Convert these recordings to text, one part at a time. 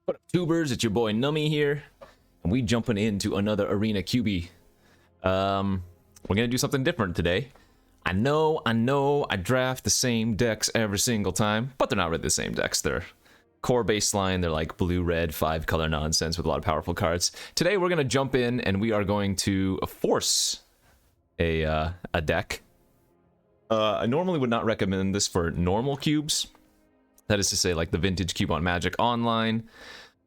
What up, tubers? It's your boy Nummy here, and we jumping into another Arena QB. We're gonna do something different today. I know, I draft the same decks every single time, but they're not really the same decks. They're core baseline, they're like blue-red, 5-color nonsense with a lot of powerful cards. Today we're gonna jump in and we are going to force a deck. I normally would not recommend this for normal cubes. That is to say, like the vintage cube on Magic Online,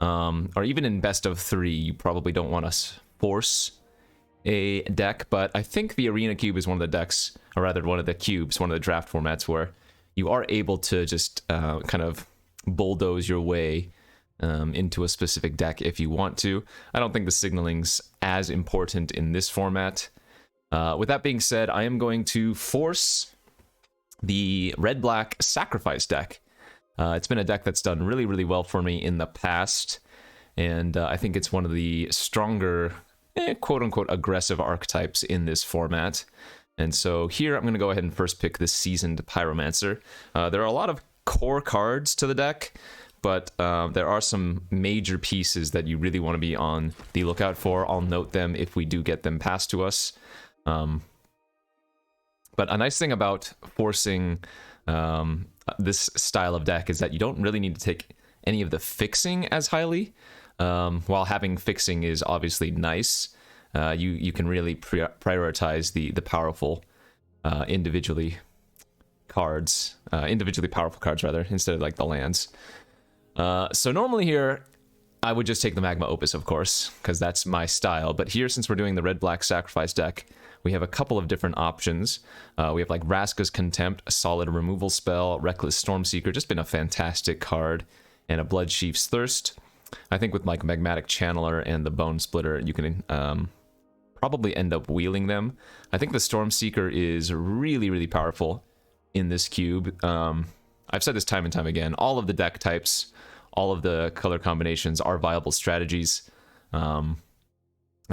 or even in best of 3, you probably don't want to force a deck, but I think the Arena Cube is one of the decks, or rather one of the cubes, one of the draft formats where you are able to just kind of bulldoze your way into a specific deck if you want to. I don't think the signaling's as important in this format. With that being said, I am going to force the red-black sacrifice deck. It's been a deck that's done really, really well for me in the past, and I think it's one of the stronger, quote-unquote, aggressive archetypes in this format. And so here I'm going to go ahead and first pick this Seasoned Pyromancer. There are a lot of core cards to the deck, but there are some major pieces that you really want to be on the lookout for. I'll note them if we do get them passed to us. But a nice thing about forcing this style of deck is that you don't really need to take any of the fixing as highly. While having fixing is obviously nice, you can really prioritize the powerful individually powerful cards rather, instead of like the lands. So normally here I would just take the Magma Opus, of course, because that's my style. But here, since we're doing the red-black sacrifice deck, we have a couple of different options. We have like Vraska's Contempt, a solid removal spell, Reckless Stormseeker, just been a fantastic card, and a Bloodchief's Thirst. I think with like Magmatic Channeler and the Bone Splitter, you can probably end up wheeling them. I think the Stormseeker is really, really powerful in this cube. I've said this time and time again, all of the deck types, all of the color combinations are viable strategies. And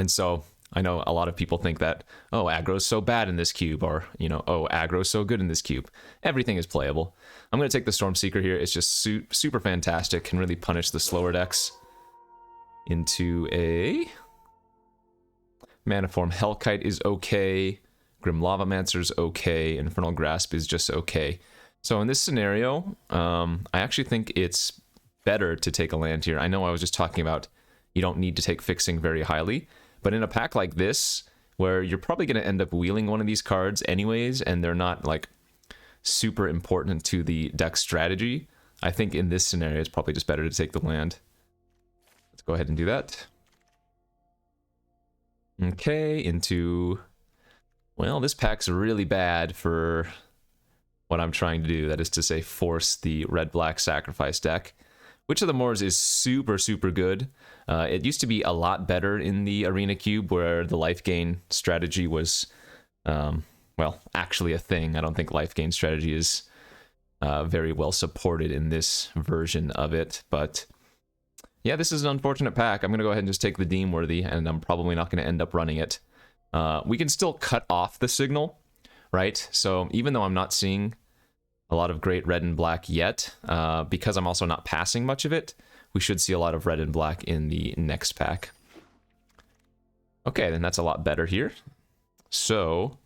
so I know a lot of people think that, oh, aggro's so bad in this cube, or, you know, oh, aggro's so good in this cube. Everything is playable. I'm going to take the Stormseeker here. It's just super fantastic, can really punish the slower decks. Into a Maniform Hellkite is okay. Grim Lavamancer's okay. Infernal Grasp is just okay. So in this scenario, I actually think it's better to take a land here. I know I was just talking about you don't need to take fixing very highly, but in a pack like this, where you're probably going to end up wheeling one of these cards anyways, and they're not like super important to the deck strategy, I think in this scenario it's probably just better to take the land. Let's go ahead and do that. Okay, into... Well, this pack's really bad for what I'm trying to do. That is to say, force the red-black sacrifice deck. Witch of the Moors is super, super good. It used to be a lot better in the Arena Cube, where the life gain strategy was, well, actually a thing. I don't think life gain strategy is very well supported in this version of it. But yeah, this is an unfortunate pack. I'm going to go ahead and just take the Deem Worthy, and I'm probably not going to end up running it. We can still cut off the signal, right? So even though I'm not seeing a lot of great red and black yet, because I'm also not passing much of it, we should see a lot of red and black in the next pack. Okay, then that's a lot better here. So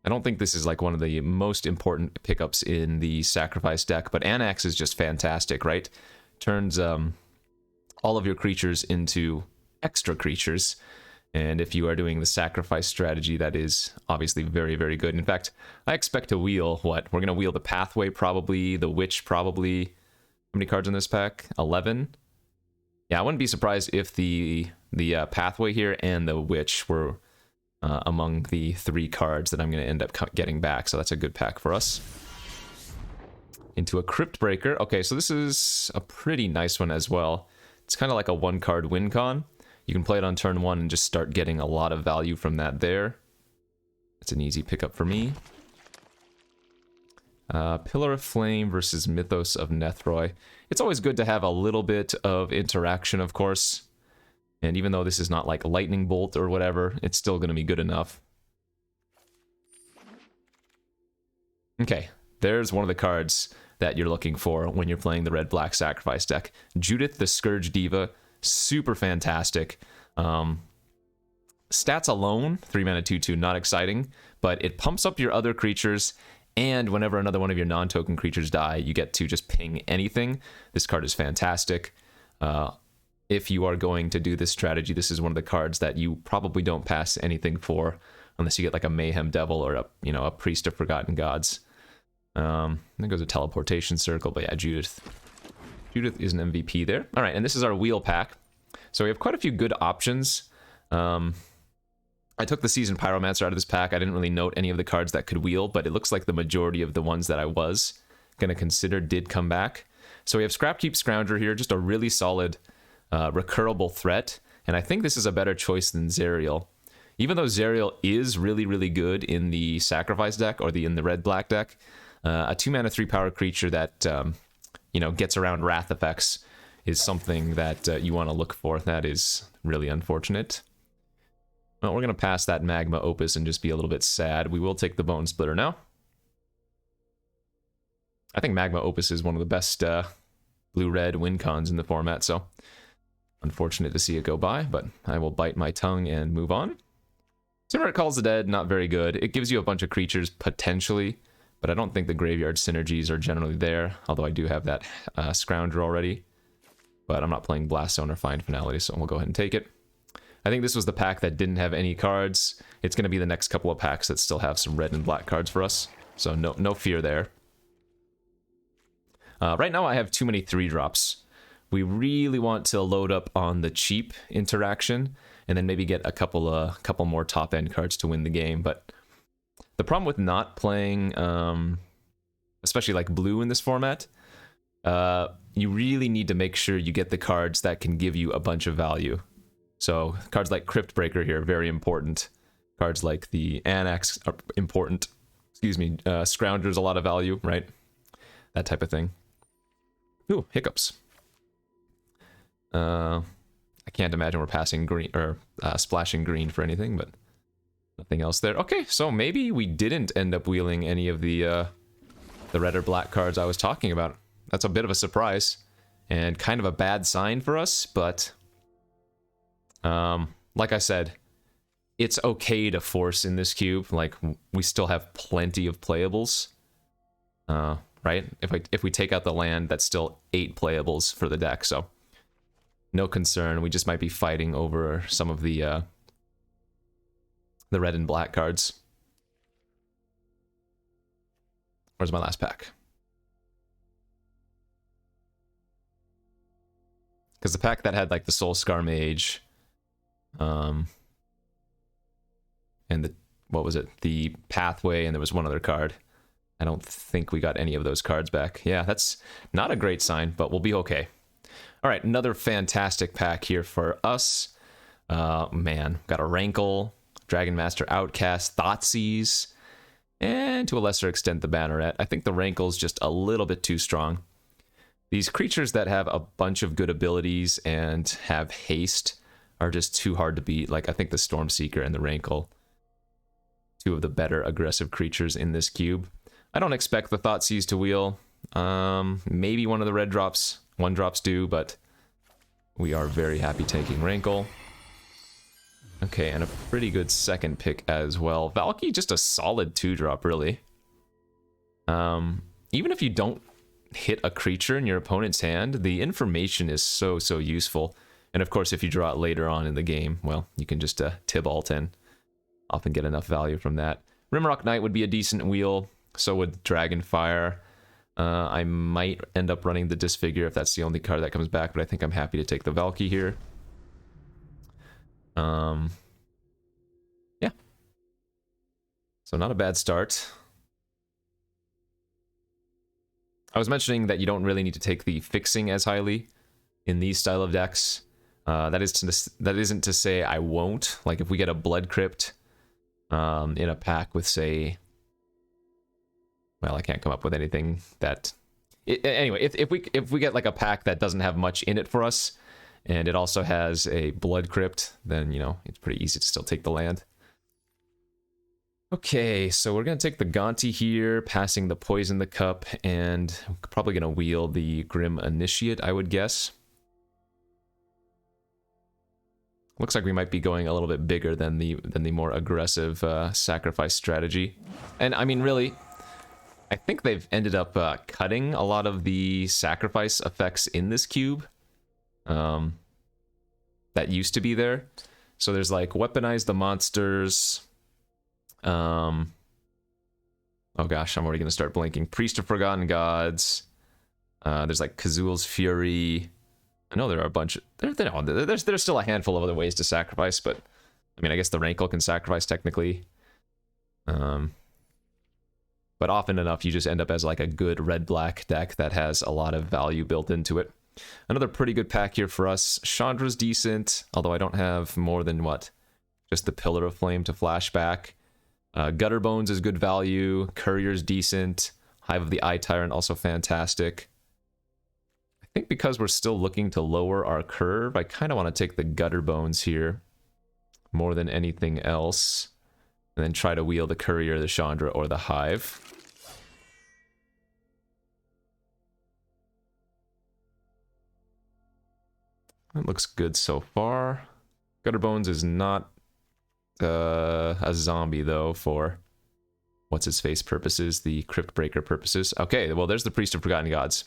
I don't think this is like one of the most important pickups in the sacrifice deck, but Anax is just fantastic, right? Turns all of your creatures into extra creatures. And if you are doing the sacrifice strategy, that is obviously very, very good. In fact, I expect to wheel, what? We're going to wheel the Pathway probably, the Witch probably. How many cards in this pack? 11? Yeah, I wouldn't be surprised if the Pathway here and the Witch were among the 3 cards that I'm going to end up getting back. So that's a good pack for us. Into a Crypt Breaker. Okay, so this is a pretty nice one as well. It's kind of like a 1-card win con. You can play it on turn 1 and just start getting a lot of value from that there. It's an easy pickup for me. Pillar of Flame versus Mythos of Nethroi. It's always good to have a little bit of interaction, of course. And even though this is not like Lightning Bolt or whatever, it's still going to be good enough. Okay, there's one of the cards that you're looking for when you're playing the red-black sacrifice deck. Judith, the Scourge Diva, super fantastic. Stats alone, 3 mana 2/2, not exciting, but it pumps up your other creatures, and whenever another one of your non-token creatures die, you get to just ping anything. This card is fantastic. If you are going to do this strategy, this is one of the cards that you probably don't pass anything for, unless you get like a Mayhem Devil or a Priest of Forgotten Gods. There goes a Teleportation Circle, but yeah, Judith. Judith is an MVP there. All right, and this is our wheel pack. So we have quite a few good options. I took the Seasoned Pyromancer out of this pack. I didn't really note any of the cards that could wheel, but it looks like the majority of the ones that I was going to consider did come back. So we have Scrapkeep Scrounger here, just a really solid recurable threat, and I think this is a better choice than Zerial. Even though Zerial is really, really good in the Sacrifice deck, or in the red-black deck, a 2 mana 3 power creature that gets around Wrath effects is something that you want to look for. That is really unfortunate. Well, we're going to pass that Magma Opus and just be a little bit sad. We will take the Bone Splitter now. I think Magma Opus is one of the best blue-red win cons in the format, so unfortunate to see it go by, but I will bite my tongue and move on. Incinerate Calls the Dead, not very good. It gives you a bunch of creatures, potentially, but I don't think the graveyard synergies are generally there, although I do have that Scrounger already. But I'm not playing Blaststone or Find Finality, so we'll go ahead and take it. I think this was the pack that didn't have any cards. It's going to be the next couple of packs that still have some red and black cards for us, so no fear there. Right now I have too many 3-drops. We really want to load up on the cheap interaction, and then maybe get a couple more top-end cards to win the game. But the problem with not playing, especially like blue in this format, you really need to make sure you get the cards that can give you a bunch of value. So cards like Cryptbreaker here, very important. Cards like the Annex are important. Excuse me, Scrounger's a lot of value, right? That type of thing. Ooh, hiccups. I can't imagine we're passing green or splashing green for anything, but nothing else there. Okay, so maybe we didn't end up wheeling any of the red or black cards I was talking about. That's a bit of a surprise and kind of a bad sign for us, but like I said, it's okay to force in this cube. Like, we still have plenty of playables, right? If we take out the land, that's still 8 playables for the deck, so no concern. We just might be fighting over some of the red and black cards. Where's my last pack? Because the pack that had like the Soul Scar Mage, and what was it? The Pathway, and there was one other card. I don't think we got any of those cards back. Yeah, that's not a great sign, but we'll be okay. All right, another fantastic pack here for us. Man, got a Rankle, Dragon Master Outcast, Thoughtseize, and to a lesser extent the Banneret. I think the Rankle's just a little bit too strong. These creatures that have a bunch of good abilities and have haste are just too hard to beat. Like, I think the Stormseeker and the Rankle, two of the better aggressive creatures in this cube. I don't expect the Thoughtseize to wheel. Maybe one of the red drops, 1-drops do, but we are very happy taking Rankle. Okay, and a pretty good second pick as well. Valky, just a solid 2-drop, really. Even if you don't hit a creature in your opponent's hand, the information is so useful. And of course, if you draw it later on in the game, well, you can just Tibalt and often get enough value from that. Rimrock Knight would be a decent wheel, so would Dragonfire. I might end up running the Disfigure if that's the only card that comes back, but I think I'm happy to take the Valky here. Yeah. So not a bad start. I was mentioning that you don't really need to take the fixing as highly in these style of decks. That isn't to say I won't. Like, if we get a Blood Crypt in a pack with, say, well, I can't come up with anything that. Anyway, if we get like a pack that doesn't have much in it for us, and it also has a Blood Crypt, then it's pretty easy to still take the land. Okay, so we're going to take the Gonti here, passing the Poison the Cup, and probably going to wheel the Grim Initiate, I would guess. Looks like we might be going a little bit bigger than the more aggressive sacrifice strategy. And I mean, really, I think they've ended up cutting a lot of the sacrifice effects in this cube that used to be there. So there's like weaponize the monsters. Oh gosh, I'm already gonna start blinking. Priest of Forgotten Gods. There's like Kazul's Fury. I know there are a bunch. There's still a handful of other ways to sacrifice, but I mean, I guess the Rankle can sacrifice technically. But often enough, you just end up as like a good red-black deck that has a lot of value built into it. Another pretty good pack here for us. Chandra's decent, although I don't have more than what? Just the Pillar of Flame to flashback. Gutter Bones is good value. Courier's decent. Hive of the Eye Tyrant also fantastic. I think because we're still looking to lower our curve, I kind of want to take the Gutter Bones here more than anything else. And then try to wheel the Courier, the Chandra, or the Hive. That looks good so far. Gutter Bones is not a zombie, though, for what's-his-face purposes, the Crypt Breaker purposes. Okay, well, there's the Priest of Forgotten Gods.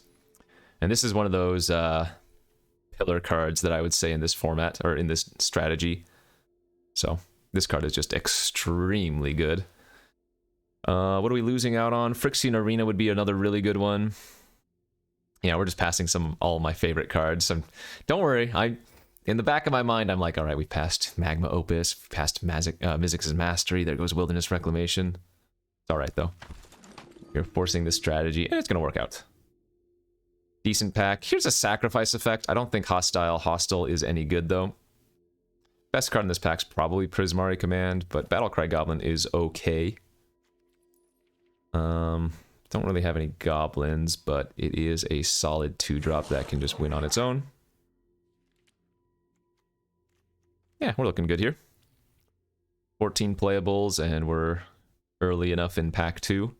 And this is one of those pillar cards that I would say in this format, or in this strategy. So, this card is just extremely good. What are we losing out on? Phyrexian Arena would be another really good one. Yeah, we're just passing all my favorite cards. Don't worry, in the back of my mind, I'm like, all right, we passed Magma Opus, passed Mizzix's Mastery, there goes Wilderness Reclamation. It's all right, though. You're forcing this strategy, and it's going to work out. Decent pack. Here's a sacrifice effect. I don't think Hostile is any good, though. Best card in this pack's probably Prismari Command, but Battlecry Goblin is okay. Don't really have any goblins, but it is a solid 2-drop that can just win on its own. Yeah, we're looking good here. 14 playables, and we're early enough in pack 2.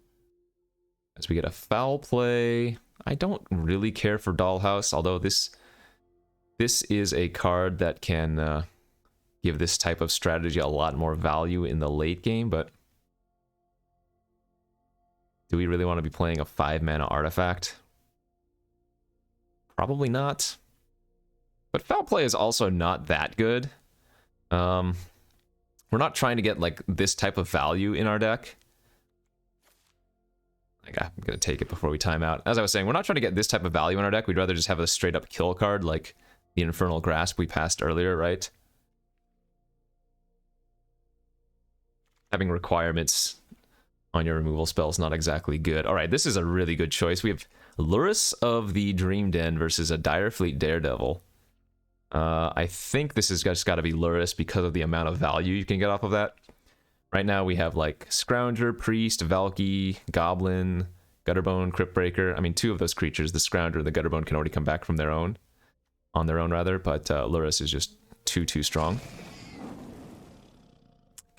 As we get a foul play, I don't really care for Dollhouse, although this is a card that can give this type of strategy a lot more value in the late game, but do we really want to be playing a 5-mana artifact? Probably not. But foul play is also not that good. We're not trying to get like this type of value in our deck. Like, I'm gonna take it before we time out. As I was saying, we're not trying to get this type of value in our deck. We'd rather just have a straight up kill card like the Infernal Grasp we passed earlier, right? Having requirements on your removal spell is not exactly good. All right, this is a really good choice. We have Lurrus of the Dream Den versus a Direfleet Daredevil. I think this has just got to be Lurrus because of the amount of value you can get off of that. Right now we have like Scrounger, Priest, Valky, Goblin, Gutterbone, Cryptbreaker. I mean, 2 of those creatures, the Scrounger and the Gutterbone, can already come back from their own. On their own, rather, but Lurrus is just too strong.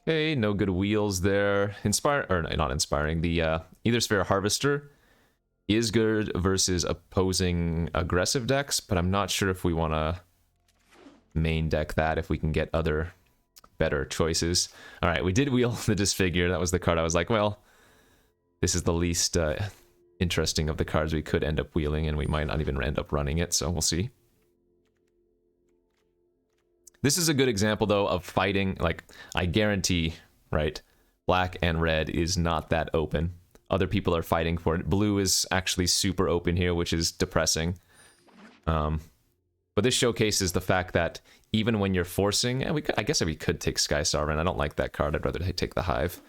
Okay, no good wheels there. Not inspiring. The Ether Sphere Harvester is good versus opposing aggressive decks, but I'm not sure if we want to main deck that if we can get other better choices. All right, we did wheel the Disfigure. That was the card I was like, well, this is the least interesting of the cards we could end up wheeling, and we might not even end up running it, so we'll see. This is a good example, though, of fighting. Like, I guarantee, right, black and red is not that open. Other people are fighting for it. Blue is actually super open here, which is depressing. But this showcases the fact that even when you're forcing, and I guess we could take Sky Sovereign. I don't like that card. I'd rather take the Hive.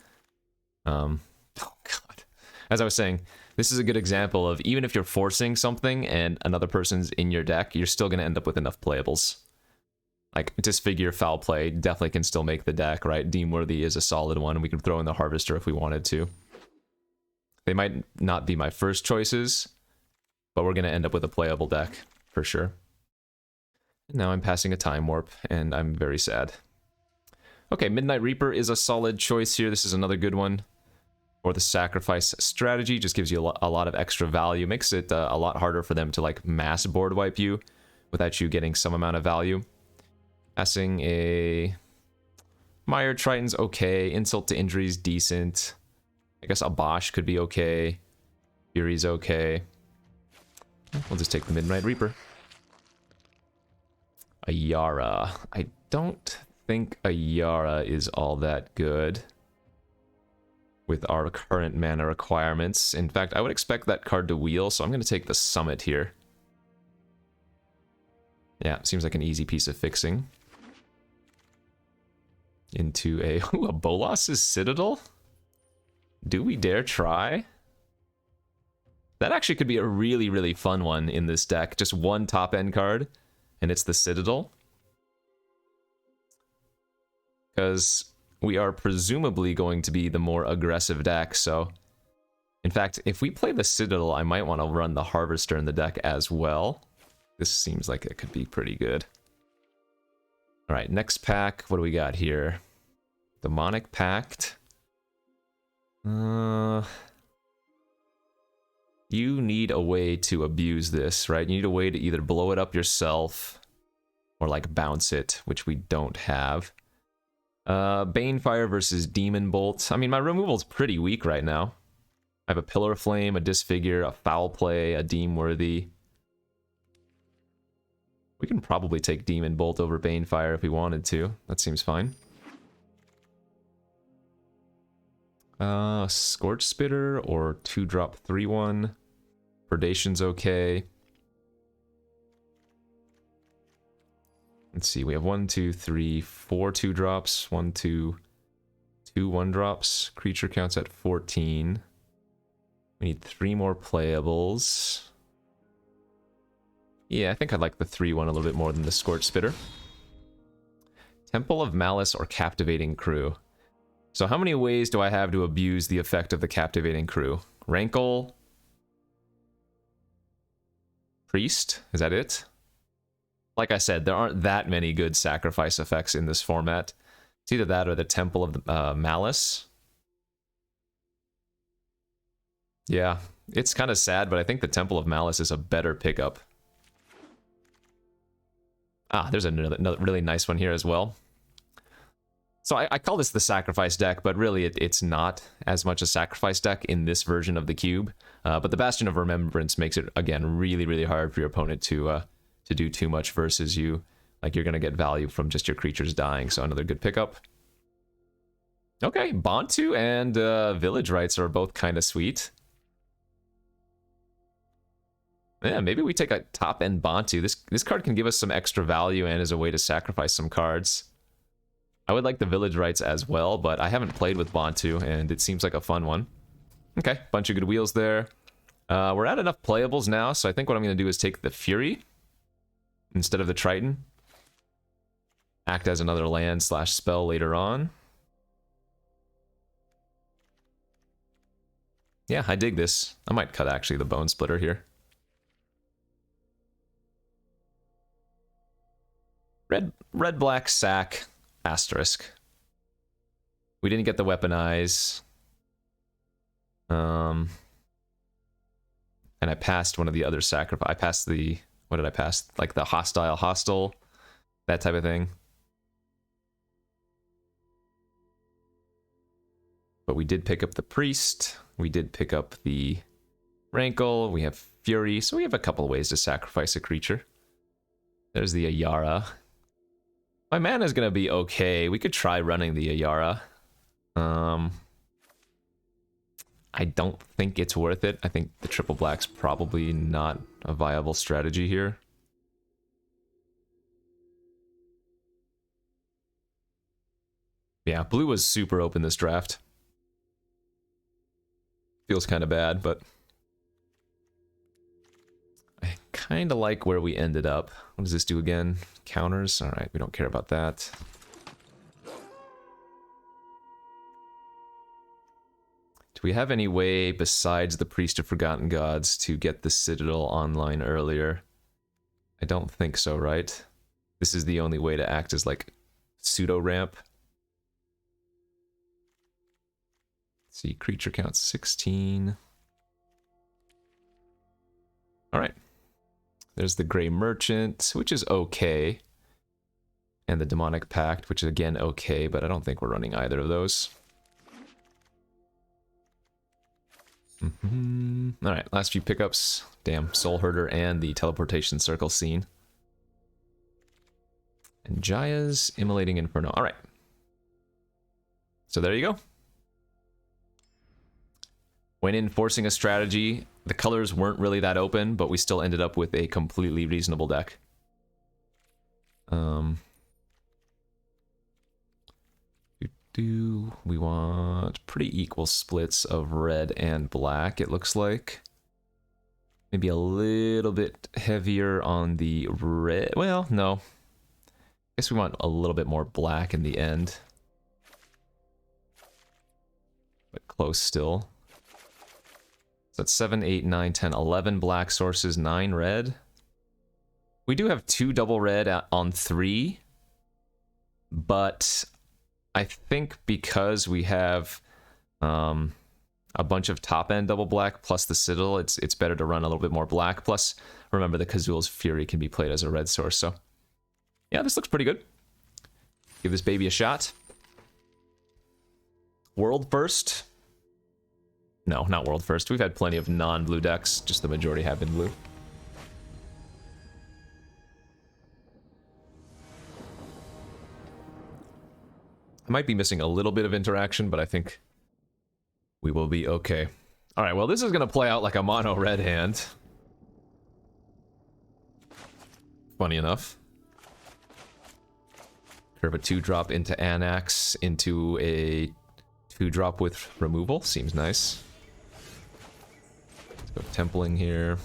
Oh, God. As I was saying, this is a good example of even if you're forcing something and another person's in your deck, you're still going to end up with enough playables. Like, Disfigure, Foul Play definitely can still make the deck, right? Deemworthy is a solid one. We can throw in the Harvester if we wanted to. They might not be my first choices, but we're going to end up with a playable deck, for sure. And now I'm passing a Time Warp, and I'm very sad. Okay, Midnight Reaper is a solid choice here. This is another good one. Or the sacrifice strategy just gives you a lot of extra value. Makes it a lot harder for them to like mass board wipe you without you getting some amount of value. Passing a Mire Triton's okay. Insult to Injury's decent. I guess a Bosch could be okay. Fury's okay. We'll just take the Midnight Reaper. A Yara. I don't think a Yara is all that good with our current mana requirements. In fact, I would expect that card to wheel, so I'm going to take the Summit here. Yeah, seems like an easy piece of fixing. Into a Bolas's Citadel? Do we dare try? That actually could be a really, really fun one in this deck. Just one top-end card, and it's the Citadel. Because we are presumably going to be the more aggressive deck, so... In fact, if we play the Citadel, I might want to run the Harvester in the deck as well. This seems like it could be pretty good. Alright, next pack. What do we got here? Demonic Pact. You need a way to abuse this, right? You need a way to either blow it up yourself or like bounce it, which we don't have. Banefire versus Demon Bolt. I mean, my removal's pretty weak right now. I have a Pillar of Flame, a Disfigure, a Foul Play, a Deem Worthy. We can probably take Demon Bolt over Banefire if we wanted to. That seems fine. Scorch Spitter or 2-drop 3/1. Predation's okay. Let's see, we have 1, 2, 3, 4 2-drops. 1, 2, 2 1-drops. Creature counts at 14. We need 3 more playables. Yeah, I think I'd like the 3/1 a little bit more than the Scorch Spitter. Temple of Malice or Captivating Crew. So how many ways do I have to abuse the effect of the Captivating Crew? Rankle? Priest? Is that it? Like I said, there aren't that many good sacrifice effects in this format. It's either that or the Temple of Malice. Yeah, it's kind of sad, but I think the Temple of Malice is a better pickup. Ah, there's another really nice one here as well. So I call this the sacrifice deck, but really it's not as much a sacrifice deck in this version of the cube. But the Bastion of Remembrance makes it, again, really, really hard for your opponent to do too much versus you. Like, you're going to get value from just your creatures dying, so another good pickup. Okay, Bantu and Village Rites are both kind of sweet. Yeah, maybe we take a top-end Bantu. This card can give us some extra value and is a way to sacrifice some cards. I would like the Village Rites as well, but I haven't played with Bantu, and it seems like a fun one. Okay, bunch of good wheels there. We're at enough playables now, so I think what I'm going to do is take the Fury instead of the Triton. Act as another land/spell later on. Yeah, I dig this. I might cut, actually, the Bone Splitter here. Red-black SAC. Asterisk. We didn't get the Weaponize. And I passed one of the other sacrifice. I passed the... What did I pass? Like the Hostile. That type of thing. But we did pick up the Priest. We did pick up the Rankle. We have Fury. So we have a couple of ways to sacrifice a creature. There's the Ayara. My mana is going to be okay. We could try running the Ayara. I don't think it's worth it. I think the triple black's probably not a viable strategy here. Yeah, blue was super open this draft. Feels kind of bad, but I kind of like where we ended up. What does this do again? Counters? Alright, we don't care about that. Do we have any way besides the Priest of Forgotten Gods to get the Citadel online earlier? I don't think so, right? This is the only way to act as like pseudo ramp. Let's see, creature count 16. All right. There's the Gray Merchant, which is okay. And the Demonic Pact, which is again okay, but I don't think we're running either of those. Alright, last few pickups. Damn, Soul Herder and the Teleportation Circle scene. And Jaya's Immolating Inferno. Alright. So there you go. Went in forcing a strategy. The colors weren't really that open, but we still ended up with a completely reasonable deck. We want pretty equal splits of red and black, it looks like. Maybe a little bit heavier on the red. Well, no. I guess we want a little bit more black in the end. But close still. So that's 7, 8, 9, 10, 11 black sources, 9 red. We do have 2 double red on 3. But I think because we have a bunch of top-end double black plus the Citadel, it's better to run a little bit more black. Plus, remember, the Kazul's Fury can be played as a red source, so... yeah, this looks pretty good. Give this baby a shot. World first? No, not world first. We've had plenty of non-blue decks, just the majority have been blue. I might be missing a little bit of interaction, but I think we will be okay. Alright, well, this is going to play out like a mono red hand. Funny enough. Curve a 2-drop into Anax, into a 2-drop with removal. Seems nice. Let's go Templing here.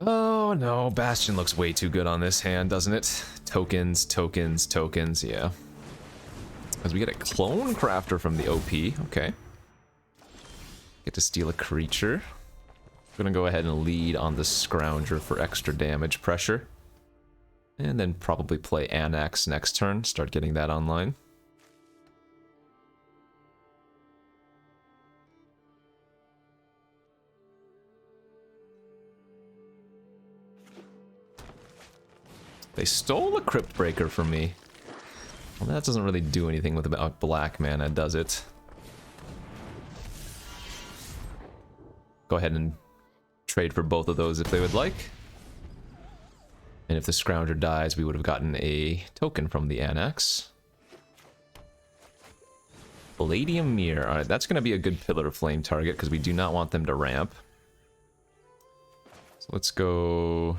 Oh no, Bastion looks way too good on this hand, doesn't it? Tokens, tokens, tokens, yeah. As we get a Clone Crafter from the OP, okay. Get to steal a creature. We're gonna go ahead and lead on the Scrounger for extra damage pressure. And then probably play Anax next turn, start getting that online. They stole a Crypt Breaker from me. Well, that doesn't really do anything with about black mana, does it? Go ahead and trade for both of those if they would like. And if the Scrounger dies, we would have gotten a token from the Anax. Palladium Mirror. Alright, that's going to be a good Pillar of Flame target because we do not want them to ramp. So let's go...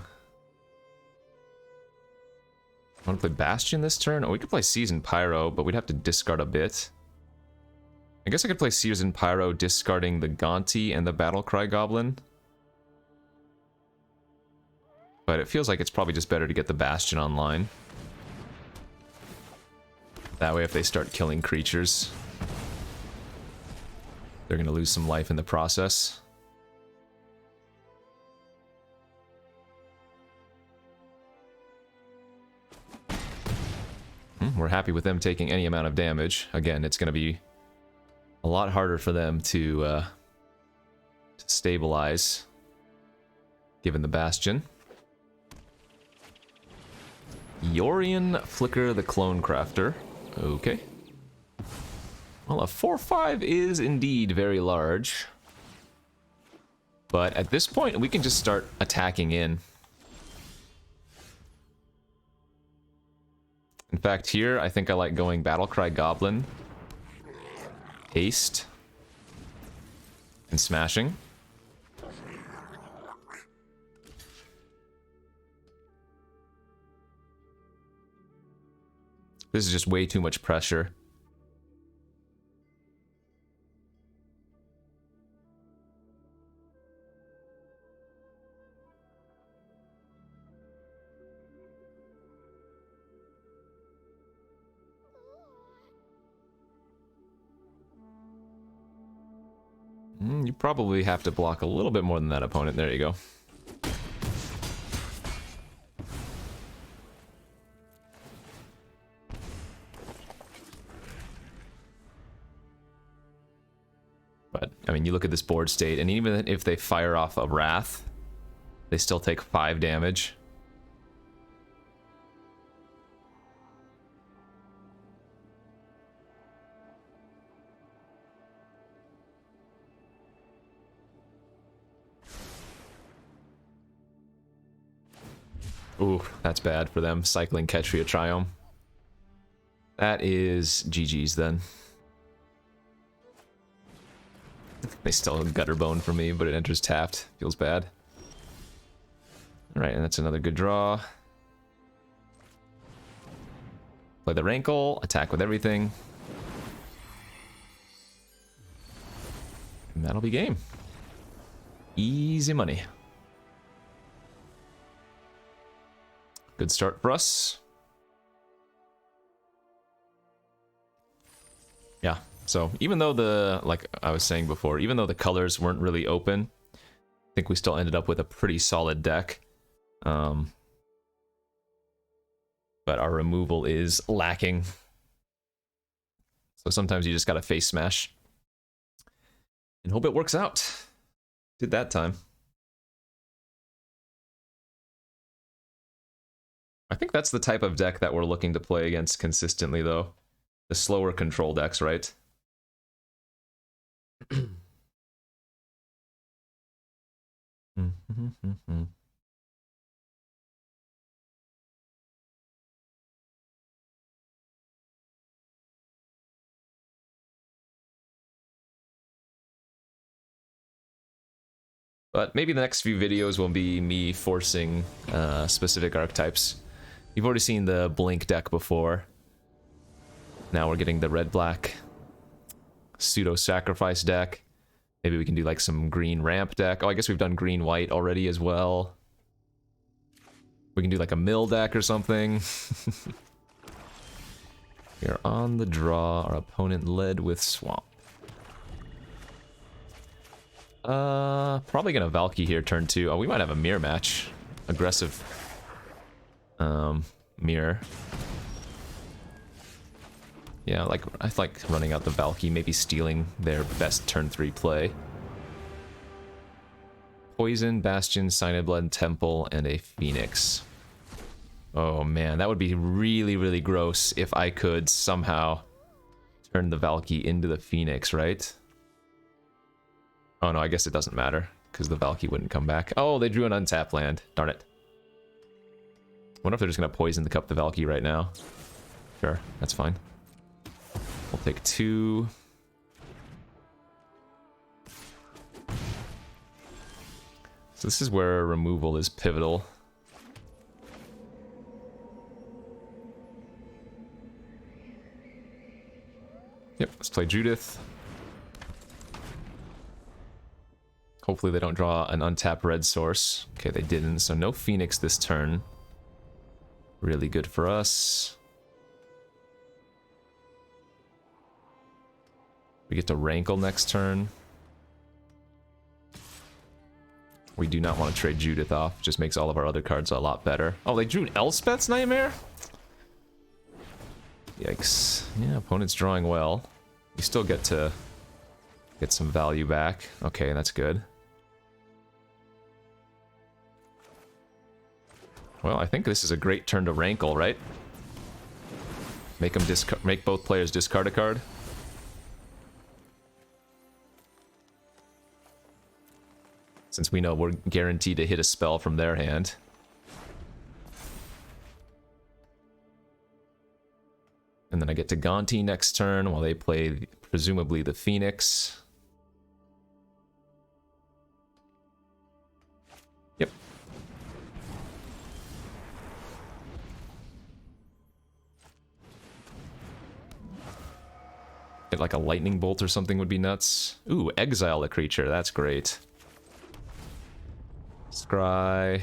I want to play Bastion this turn? Oh, we could play Seasoned Pyro, but we'd have to discard a bit. I guess I could play Seasoned Pyro, discarding the Gonti and the Battlecry Goblin. But it feels like it's probably just better to get the Bastion online. That way if they start killing creatures, they're going to lose some life in the process. We're happy with them taking any amount of damage. Again, it's going to be a lot harder for them to stabilize, given the Bastion. Yorion Flicker the Clone Crafter. Okay. Well, a 4/5 is indeed very large. But at this point, we can just start attacking in. In fact, here, I think I like going Battlecry Goblin, Haste, and Smashing. This is just way too much pressure. You probably have to block a little bit more than that opponent. There you go. But, I mean, you look at this board state, and even if they fire off a Wrath, they still take 5 damage. Ooh, that's bad for them. Cycling Ketria Triome. That is GG's then. They still have Gutter Bone for me, but it enters tapped. Feels bad. Alright, and that's another good draw. Play the Rankle, attack with everything. And that'll be game. Easy money. Good start for us. Yeah, so even though like I was saying before, even though the colors weren't really open, I think we still ended up with a pretty solid deck. But our removal is lacking. So sometimes you just gotta face smash. And hope it works out. Did that time. I think that's the type of deck that we're looking to play against consistently, though. The slower control decks, right? But maybe the next few videos will be me forcing specific archetypes. You've already seen the Blink deck before. Now we're getting the red-black pseudo-sacrifice deck. Maybe we can do like some green ramp deck. Oh, I guess we've done green-white already as well. We can do like a mill deck or something. We are on the draw. Our opponent led with Swamp. Probably gonna Valky here turn 2. Oh, we might have a mirror match. Aggressive mirror. Yeah, like I like running out the Valky, maybe stealing their best turn 3 play. Poison, Bastion, Signet Blood, Temple, and a Phoenix. Oh man, that would be really, really gross if I could somehow turn the Valky into the Phoenix, right? Oh no, I guess it doesn't matter, because the Valky wouldn't come back. Oh, they drew an untapped land. Darn it. Wonder if they're just gonna poison the cup the Valky right now. Sure, that's fine. We'll take 2. So this is where removal is pivotal. Yep, let's play Judith. Hopefully they don't draw an untapped red source. Okay, they didn't, so no Phoenix this turn. Really good for us. We get to Rankle next turn. We do not want to trade Judith off. Just makes all of our other cards a lot better. Oh, they drew an Elspeth's Nightmare? Yikes. Yeah, opponent's drawing well. We still get to get some value back. Okay, that's good. Well, I think this is a great turn to Rankle, right? Make them make both players discard a card. Since we know we're guaranteed to hit a spell from their hand. And then I get to Gonti next turn while they play, presumably, the Phoenix. Yep. Get like a lightning bolt or something would be nuts. Ooh, exile a creature. That's great. Scry.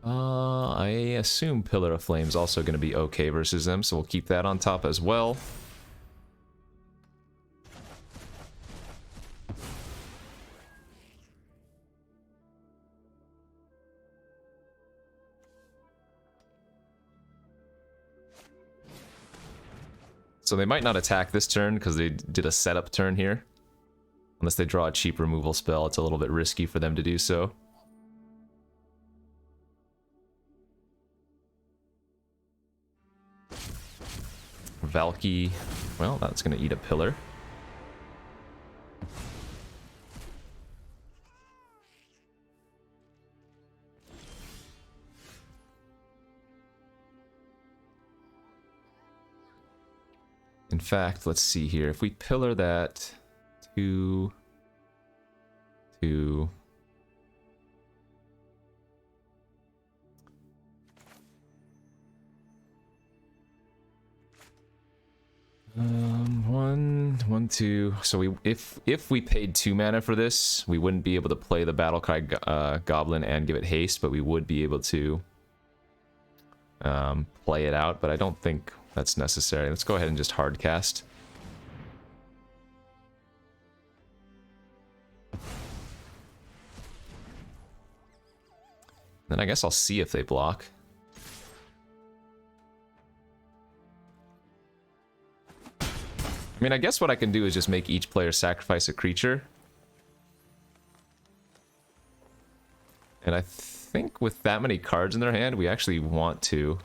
I assume Pillar of Flame's also going to be okay versus them, so we'll keep that on top as well. So they might not attack this turn because they did a setup turn here. Unless they draw a cheap removal spell, it's a little bit risky for them to do so. Valky, well, that's going to eat a pillar. In fact, let's see here. If we pillar that 2, 2. One, 2. So if we paid 2 mana for this, we wouldn't be able to play the Battlecry Goblin and give it haste, but we would be able to play it out. But I don't think that's necessary. Let's go ahead and just hard cast. Then I guess I'll see if they block. I mean, I guess what I can do is just make each player sacrifice a creature. And I think with that many cards in their hand, we actually want to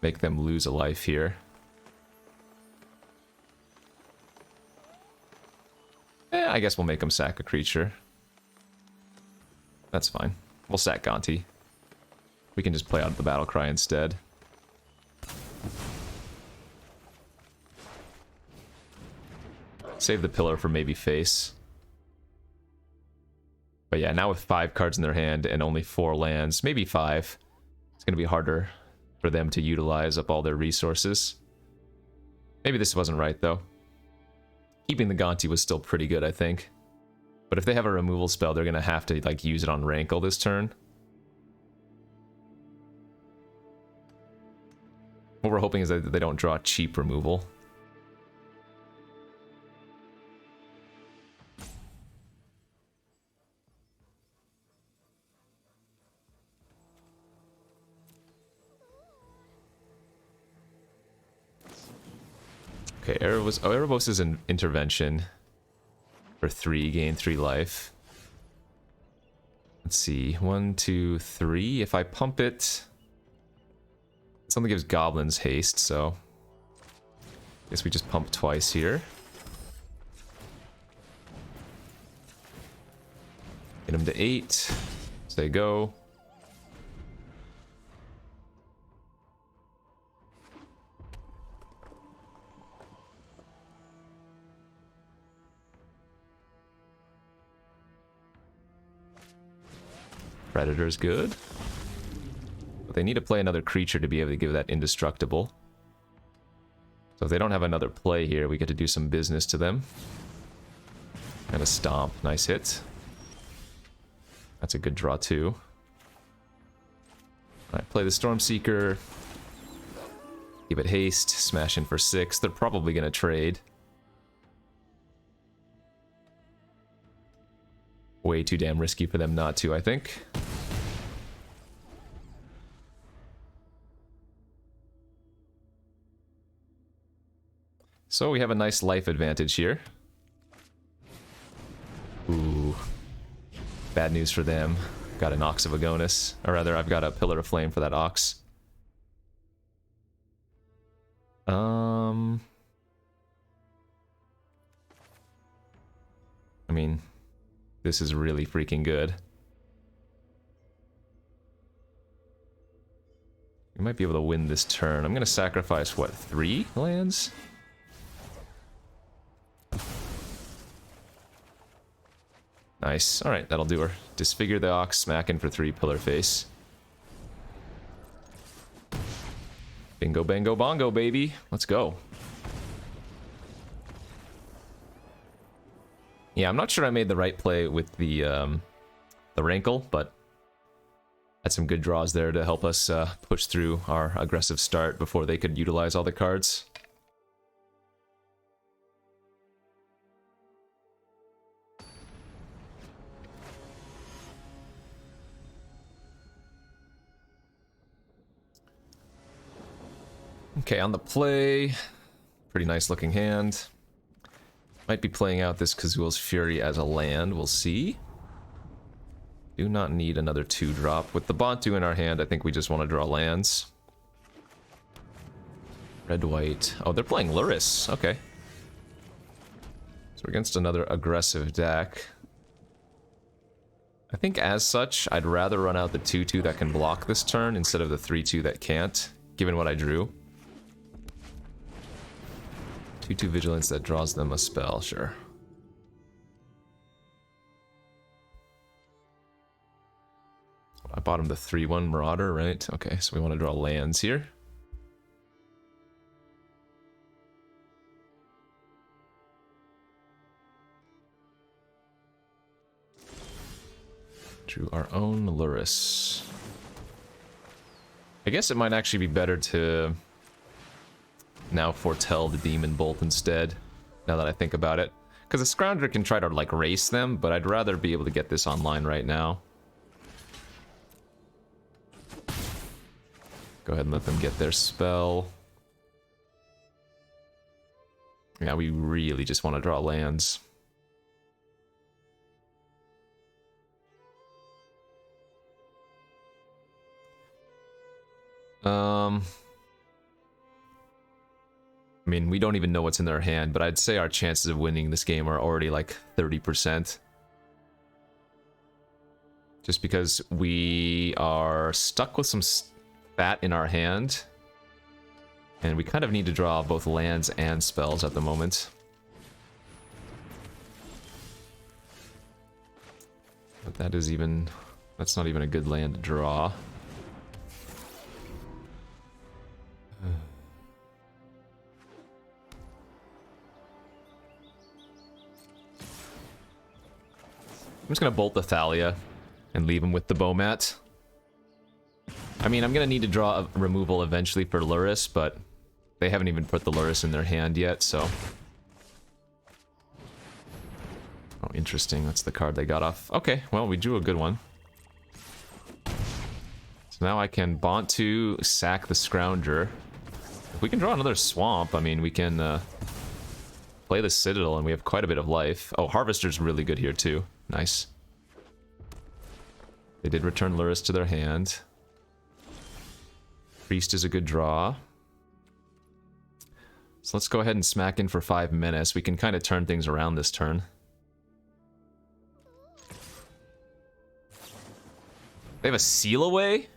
make them lose a life here. I guess we'll make them sack a creature. That's fine. We'll sack Gonti. We can just play out the Battlecry instead. Save the pillar for maybe face. But yeah, now with 5 cards in their hand and only 4 lands, maybe 5, it's going to be harder for them to utilize up all their resources. Maybe this wasn't right, though. Keeping the Gonti was still pretty good, I think. But if they have a removal spell, they're going to have to like use it on Rankle this turn. What we're hoping is that they don't draw cheap removal. Okay, Erebos is an intervention for 3, gain 3 life. Let's see, 1, 2, 3. If I pump it, something gives goblins haste, so I guess we just pump twice here. Get him to 8. Say go. Predator's good. But they need to play another creature to be able to give that indestructible. So if they don't have another play here, we get to do some business to them. And a stomp. Nice hit. That's a good draw too. Alright, play the Stormseeker. Give it haste. Smash in for 6. They're probably going to trade. Way too damn risky for them not to, I think. So we have a nice life advantage here. Ooh. Bad news for them. Got an Ox of Agonis. Or rather, I've got a Pillar of Flame for that Ox. I mean, this is really freaking good. We might be able to win this turn. I'm going to sacrifice, what, 3 lands? Nice. Alright, that'll do her. Disfigure the Ox, smack in for 3 pillar face. Bingo, bango, bongo, baby. Let's go. Yeah, I'm not sure I made the right play with the Rankle, but had some good draws there to help us push through our aggressive start before they could utilize all the cards. Okay, on the play, Pretty nice looking hand. Might be playing out this Kazul's Fury as a land, we'll see. Do not need another 2-drop. With the Bantu in our hand, I think we just want to draw lands. Red-white. Oh, they're playing Luris. Okay. So we're against another aggressive deck. I think as such, I'd rather run out the 2-2 that can block this turn instead of the 3-2 that can't, given what I drew. 2-2 Vigilance that draws them a spell, sure. I bought him the 3-1 Marauder, right? Okay, so we want to draw lands here. Drew our own Luris. I guess it might actually be better to now foretell the Demon Bolt instead, now that I think about it. Because the Scrounger can try to, like, race them, but I'd rather be able to get this online right now. Go ahead and let them get their spell. Yeah, we really just want to draw lands. I mean, we don't even know what's in their hand, but I'd say our chances of winning this game are already like 30%. Just because we are stuck with some fat in our hand. And we kind of need to draw both lands and spells at the moment. But that's not even a good land to draw. I'm just gonna bolt the Thalia and leave him with the Bowmat. I mean, I'm gonna need to draw a removal eventually for Luris, but they haven't even put the Luris in their hand yet, so... Oh, interesting. That's the card they got off. Okay, well, we drew a good one. So now I can Bantu, sack the Scrounger. If we can draw another Swamp, I mean, we can play the Citadel, and we have quite a bit of life. Oh, Harvester's really good here, too. Nice. They did return Luris to their hand. Priest is a good draw. So let's go ahead and smack in for 5 minutes. We can kind of turn things around this turn. They have a Seal Away?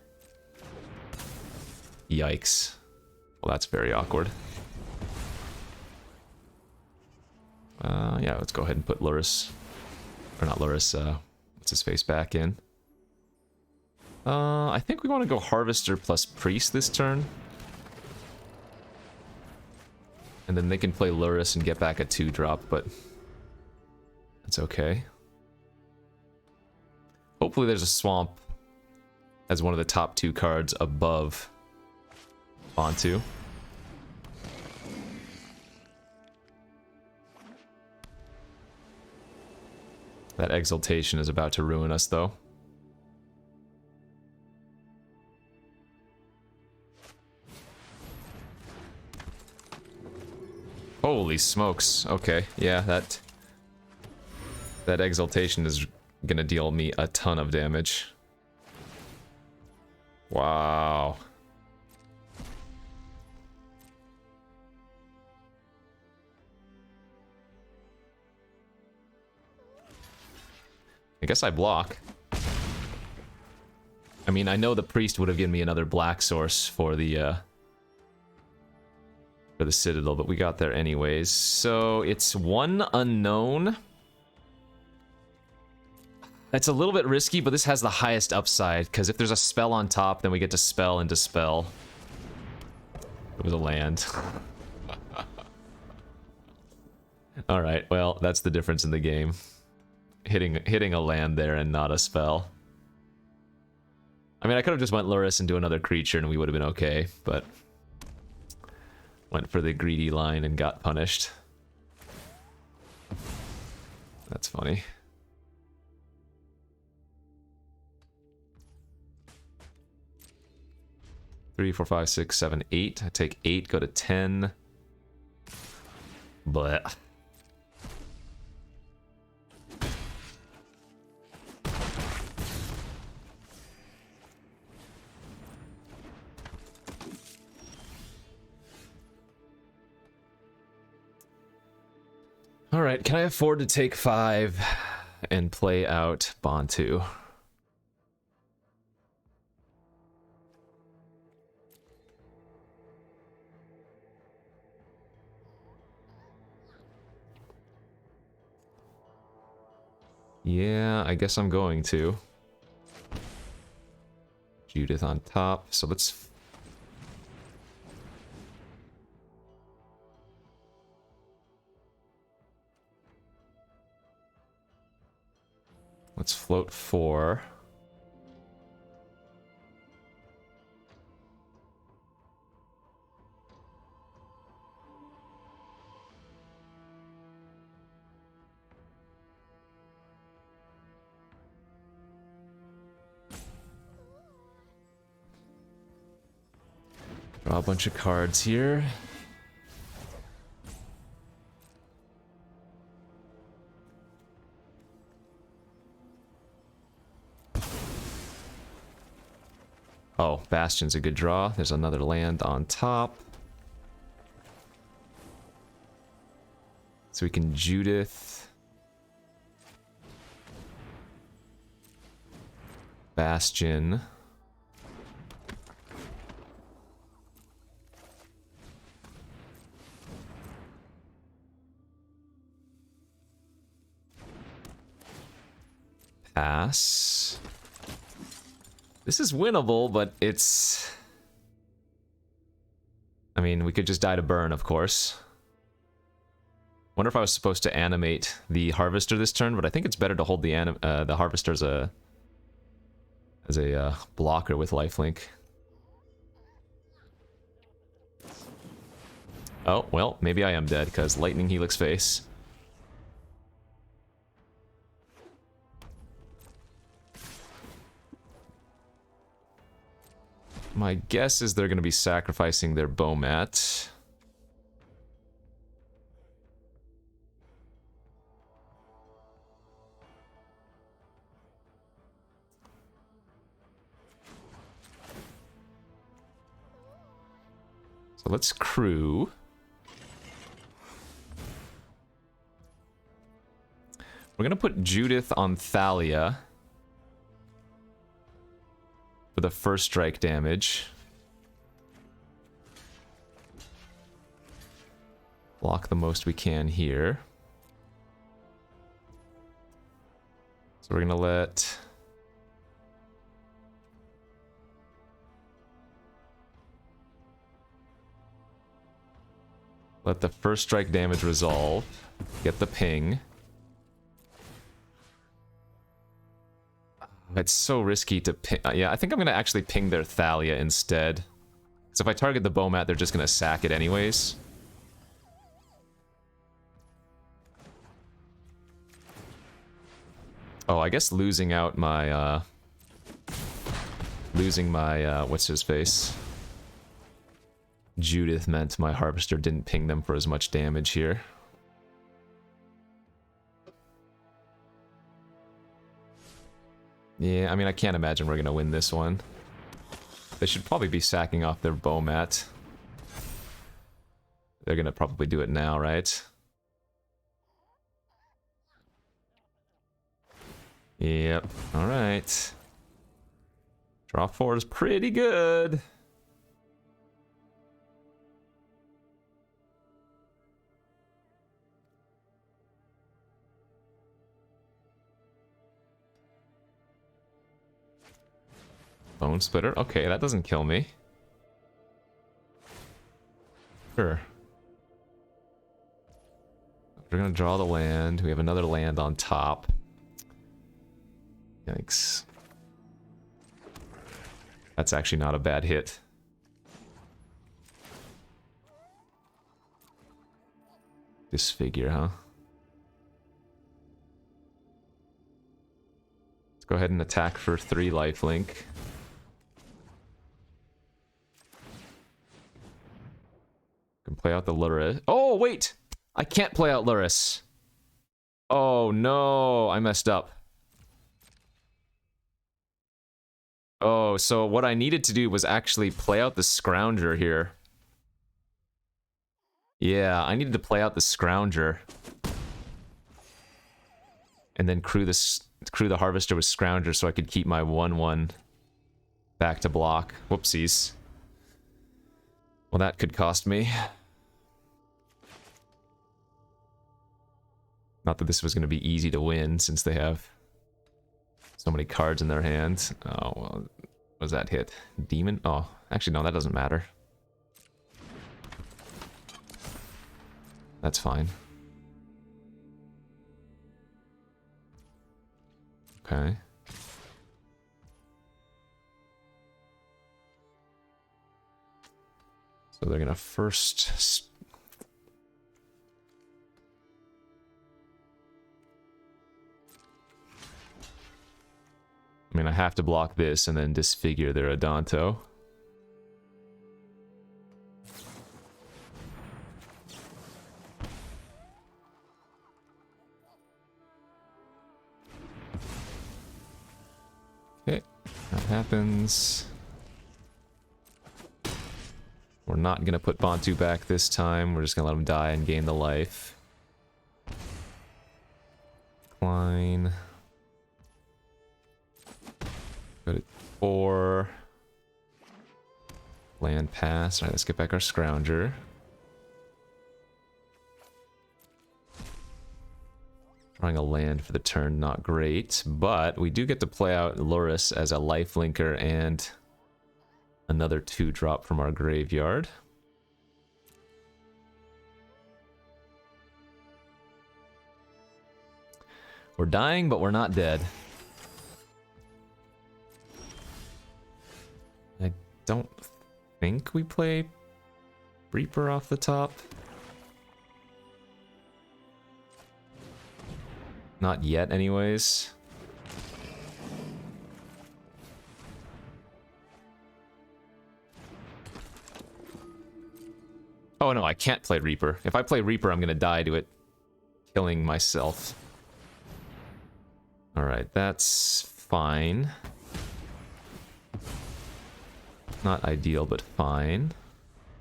Yikes. Well, that's very awkward. Yeah, let's go ahead and put Luris... Or not Luris, what's his face back in. I think we want to go Harvester plus Priest this turn. And then they can play Luris and get back a 2-drop, but... That's okay. Hopefully there's a Swamp as one of the top 2 cards above Bantu. That Exaltation is about to ruin us, though. Holy smokes. Okay, yeah, that Exaltation is gonna deal me a ton of damage. Wow. I guess I block. I mean, I know the Priest would have given me another black source for the Citadel, but we got there anyways. So it's 1 unknown. That's a little bit risky, but this has the highest upside, because if there's a spell on top, then we get to spell and dispel. It was a land. Alright, well, that's the difference in the game. Hitting a land there and not a spell. I mean, I could have just went Luris and do another creature and we would have been okay, but... Went for the greedy line and got punished. That's funny. Three, 4, 5, 6, 7, 8. I take 8, go to 10. But all right, can I afford to take 5 and play out Bantu? Yeah, I guess I'm going to. Judith on top, so let's... Let's float 4. Draw a bunch of cards here. Oh, Bastion's a good draw. There's another land on top. So we can Judith. Bastion. Pass. This is winnable, but it's... I mean, we could just die to burn, of course. Wonder if I was supposed to animate the Harvester this turn, but I think it's better to hold the Harvester as a blocker with lifelink. Oh, well, maybe I am dead, because Lightning Helix Face. My guess is they're going to be sacrificing their Bomat. So let's crew. We're going to put Judith on Thalia for the first strike damage. Block the most we can here. So we're gonna let... let the first strike damage resolve. Get the ping. It's so risky to ping. Yeah, I think I'm going to actually ping their Thalia instead. Because if I target the Bomat, they're just going to sack it anyways. Oh, I guess losing out my... losing my... what's his face? Judith meant my Harvester didn't ping them for as much damage here. Yeah, I mean, I can't imagine we're gonna win this one. They should probably be sacking off their Bomat. They're gonna probably do it now, right? Yep, alright. Draw 4 is pretty good. Bone Splitter. Okay, that doesn't kill me. Sure. We're gonna draw the land. We have another land on top. Yikes. That's actually not a bad hit. Disfigure, huh? Let's go ahead and attack for 3 lifelink. Can play out the Lura. Oh, wait! I can't play out Luris. Oh no, I messed up. Oh, so what I needed to do was actually play out the Scrounger here. Yeah, I needed to play out the Scrounger. And then crew the Harvester with Scrounger so I could keep my 1/1 back to block. Whoopsies. Well, that could cost me. Not that this was going to be easy to win since they have so many cards in their hands. Oh, well, what does that hit? Demon? Oh, actually, no, that doesn't matter. That's fine. Okay. So they're gonna first... I mean, I have to block this and then disfigure their Odonto. Okay, that happens. We're not gonna put Bantu back this time. We're just gonna let him die and gain the life. Decline. Go to 4. Land pass. Alright, let's get back our Scrounger. Drawing a land for the turn, not great. But we do get to play out Luris as a lifelinker and another 2-drop from our graveyard. We're dying, but we're not dead. I don't think we play Reaper off the top. Not yet, anyways. Oh no, I can't play Reaper. If I play Reaper, I'm gonna die to it killing myself. Alright, that's fine. Not ideal, but fine.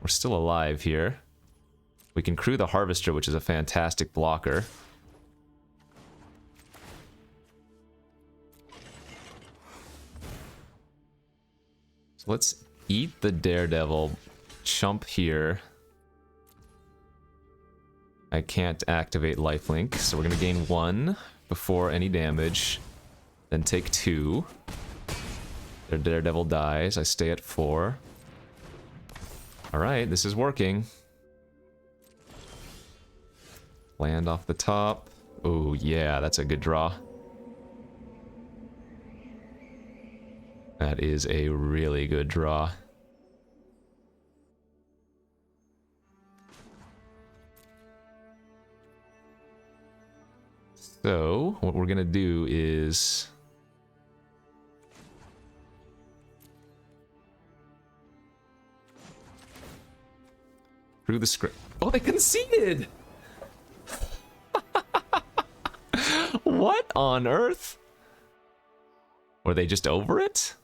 We're still alive here. We can crew the Harvester, which is a fantastic blocker. So let's eat the Daredevil, chump here. I can't activate lifelink, so we're gonna gain 1 before any damage. Then take 2. Their Daredevil dies. I stay at 4. Alright, this is working. Land off the top. Oh yeah, that's a good draw. That is a really good draw. So, what we're gonna do is... through the script. Oh, they conceded! What on earth? Were they just over it?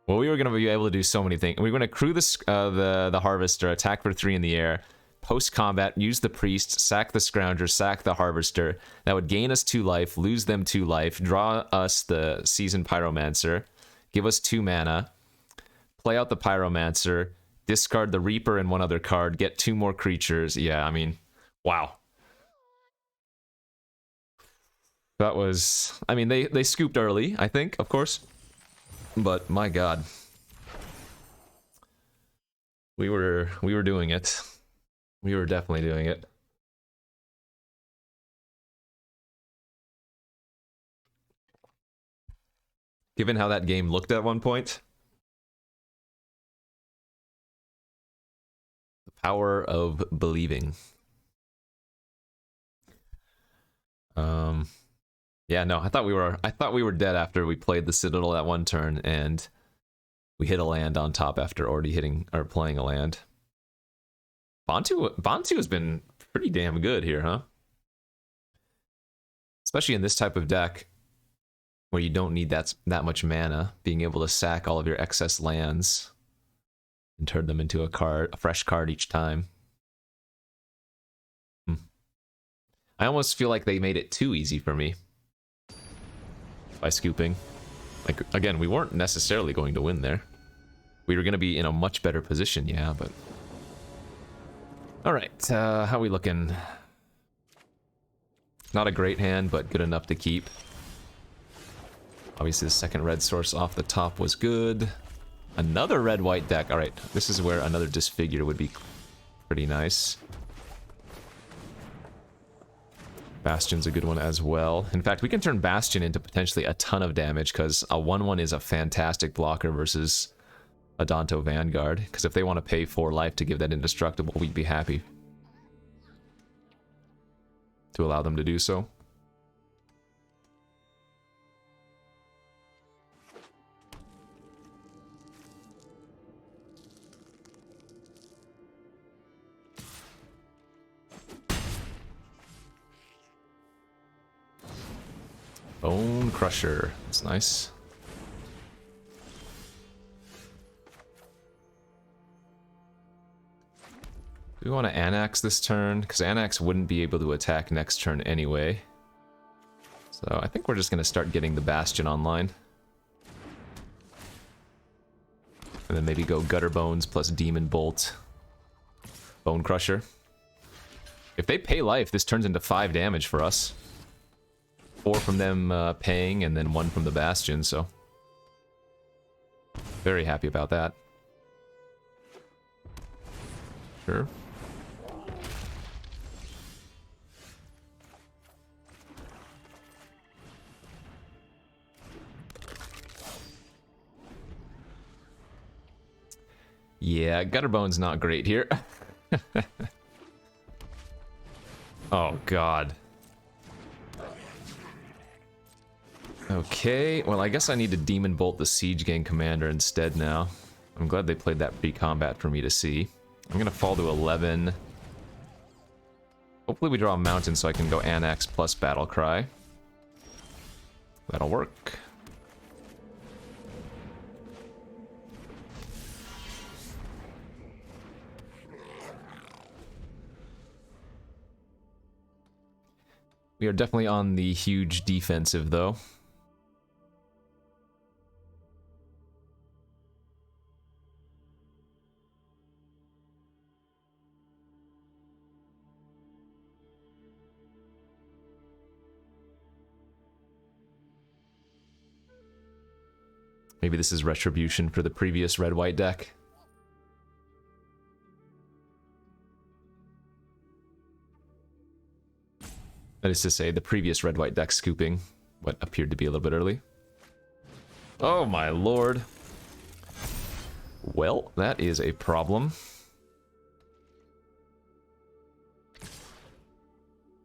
Well, we were going to be able to do so many things. We were going to crew the Harvester, attack for 3 in the air, post-combat, use the Priest, sack the Scrounger, sack the Harvester. That would gain us 2 life, lose them 2 life, draw us the Seasoned Pyromancer, give us 2 mana, play out the Pyromancer, discard the Reaper and 1 other card, get 2 more creatures. Yeah, I mean, wow. That was... I mean, they scooped early, I think, of course. But, my god. We were doing it. We were definitely doing it. Given how that game looked at one point. The power of believing. Yeah, no, I thought we were dead after we played the Citadel that one turn, and we hit a land on top after already hitting or playing a land. Bantu has been pretty damn good here, huh? Especially in this type of deck, where you don't need that much mana, being able to sack all of your excess lands and turn them into a fresh card each time. I almost feel like they made it too easy for me by scooping. Like, again, we weren't necessarily going to win there. We were going to be in a much better position, yeah, but... Alright, how we looking? Not a great hand, but good enough to keep. Obviously, the second red source off the top was good. Another red-white deck. Alright, this is where another Disfigure would be pretty nice. Bastion's a good one as well. In fact, we can turn Bastion into potentially a ton of damage, because a 1/1 is a fantastic blocker versus a Danto Vanguard. Because if they want to pay 4 life to give that indestructible, we'd be happy to allow them to do so. Bone Crusher. That's nice. Do we want to Anax this turn? Because Anax wouldn't be able to attack next turn anyway. So I think we're just going to start getting the Bastion online. And then maybe go Gutter Bones plus Demon Bolt. Bone Crusher. If they pay life, this turns into 5 damage for us. 4 from them paying, and then 1 from the Bastion, so... Very happy about that. Sure. Yeah, Gutterbone's not great here. Oh, God. Okay, well, I guess I need to Demon Bolt the Siege Gang Commander instead now. I'm glad they played that pre-combat for me to see. I'm gonna fall to 11. Hopefully we draw a mountain so I can go Anax plus Battle Cry. That'll work. We are definitely on the huge defensive, though. Maybe this is retribution for the previous red-white deck. That is to say, the previous red-white deck scooping what appeared to be a little bit early. Oh my lord. Well, that is a problem.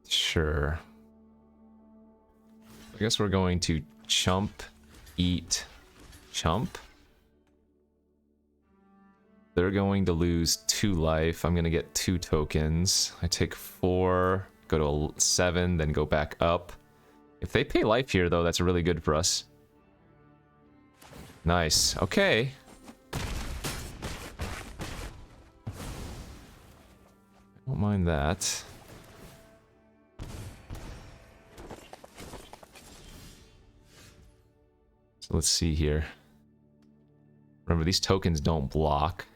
Sure. I guess we're going to chump, eat, chump. They're going to lose 2 life. I'm going to get 2 tokens. I take 4... Go to 7, then go back up. If they pay life here, though, that's really good for us. Nice. Okay. I don't mind that. So let's see here. Remember, these tokens don't block.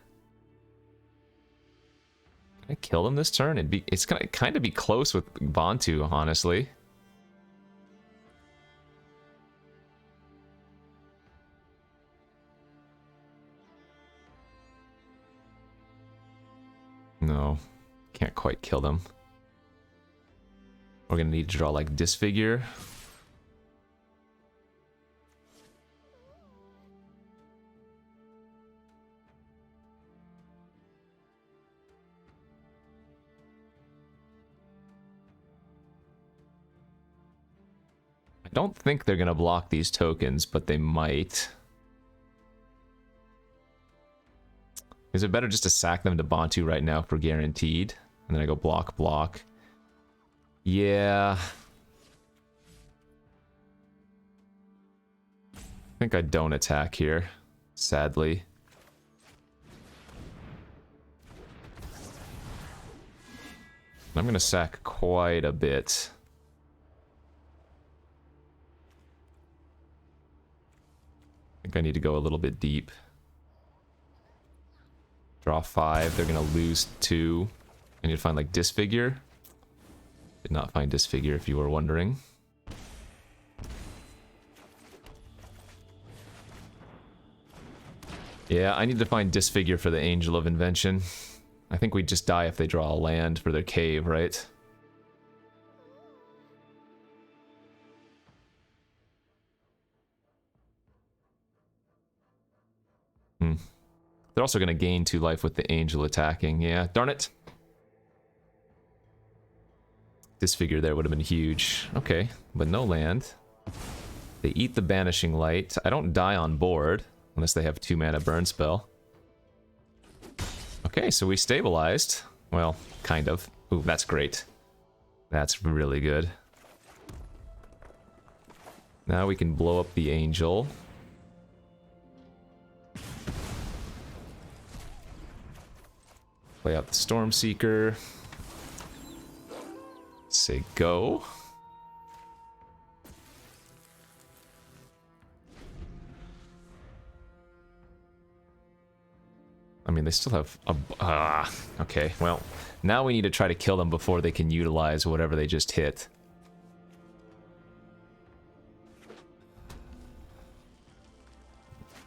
Can I kill them this turn? It's gonna kind of be close with Bantu, honestly. No, can't quite kill them. We're gonna need to draw like Disfigure. I don't think they're gonna block these tokens, but they might. Is it better just to sack them to Bantu right now for guaranteed? And then I go block, block. Yeah. I think I don't attack here, sadly. I'm gonna sack quite a bit. I think I need to go a little bit deep. Draw 5, they're gonna lose 2. I need to find like Disfigure. Did not find Disfigure if you were wondering. Yeah, I need to find Disfigure for the Angel of Invention. I think we'd just die if they draw a land for their cave, right? They're also going to gain 2 life with the Angel attacking. Yeah, darn it. Disfigure there would have been huge. Okay, but no land. They eat the Banishing Light. I don't die on board, unless they have 2 mana burn spell. Okay, so we stabilized. Well, kind of. Ooh, that's great. That's really good. Now we can blow up the Angel. Play out the Stormseeker. Say go. I mean, they still have a... okay, well, now we need to try to kill them before they can utilize whatever they just hit.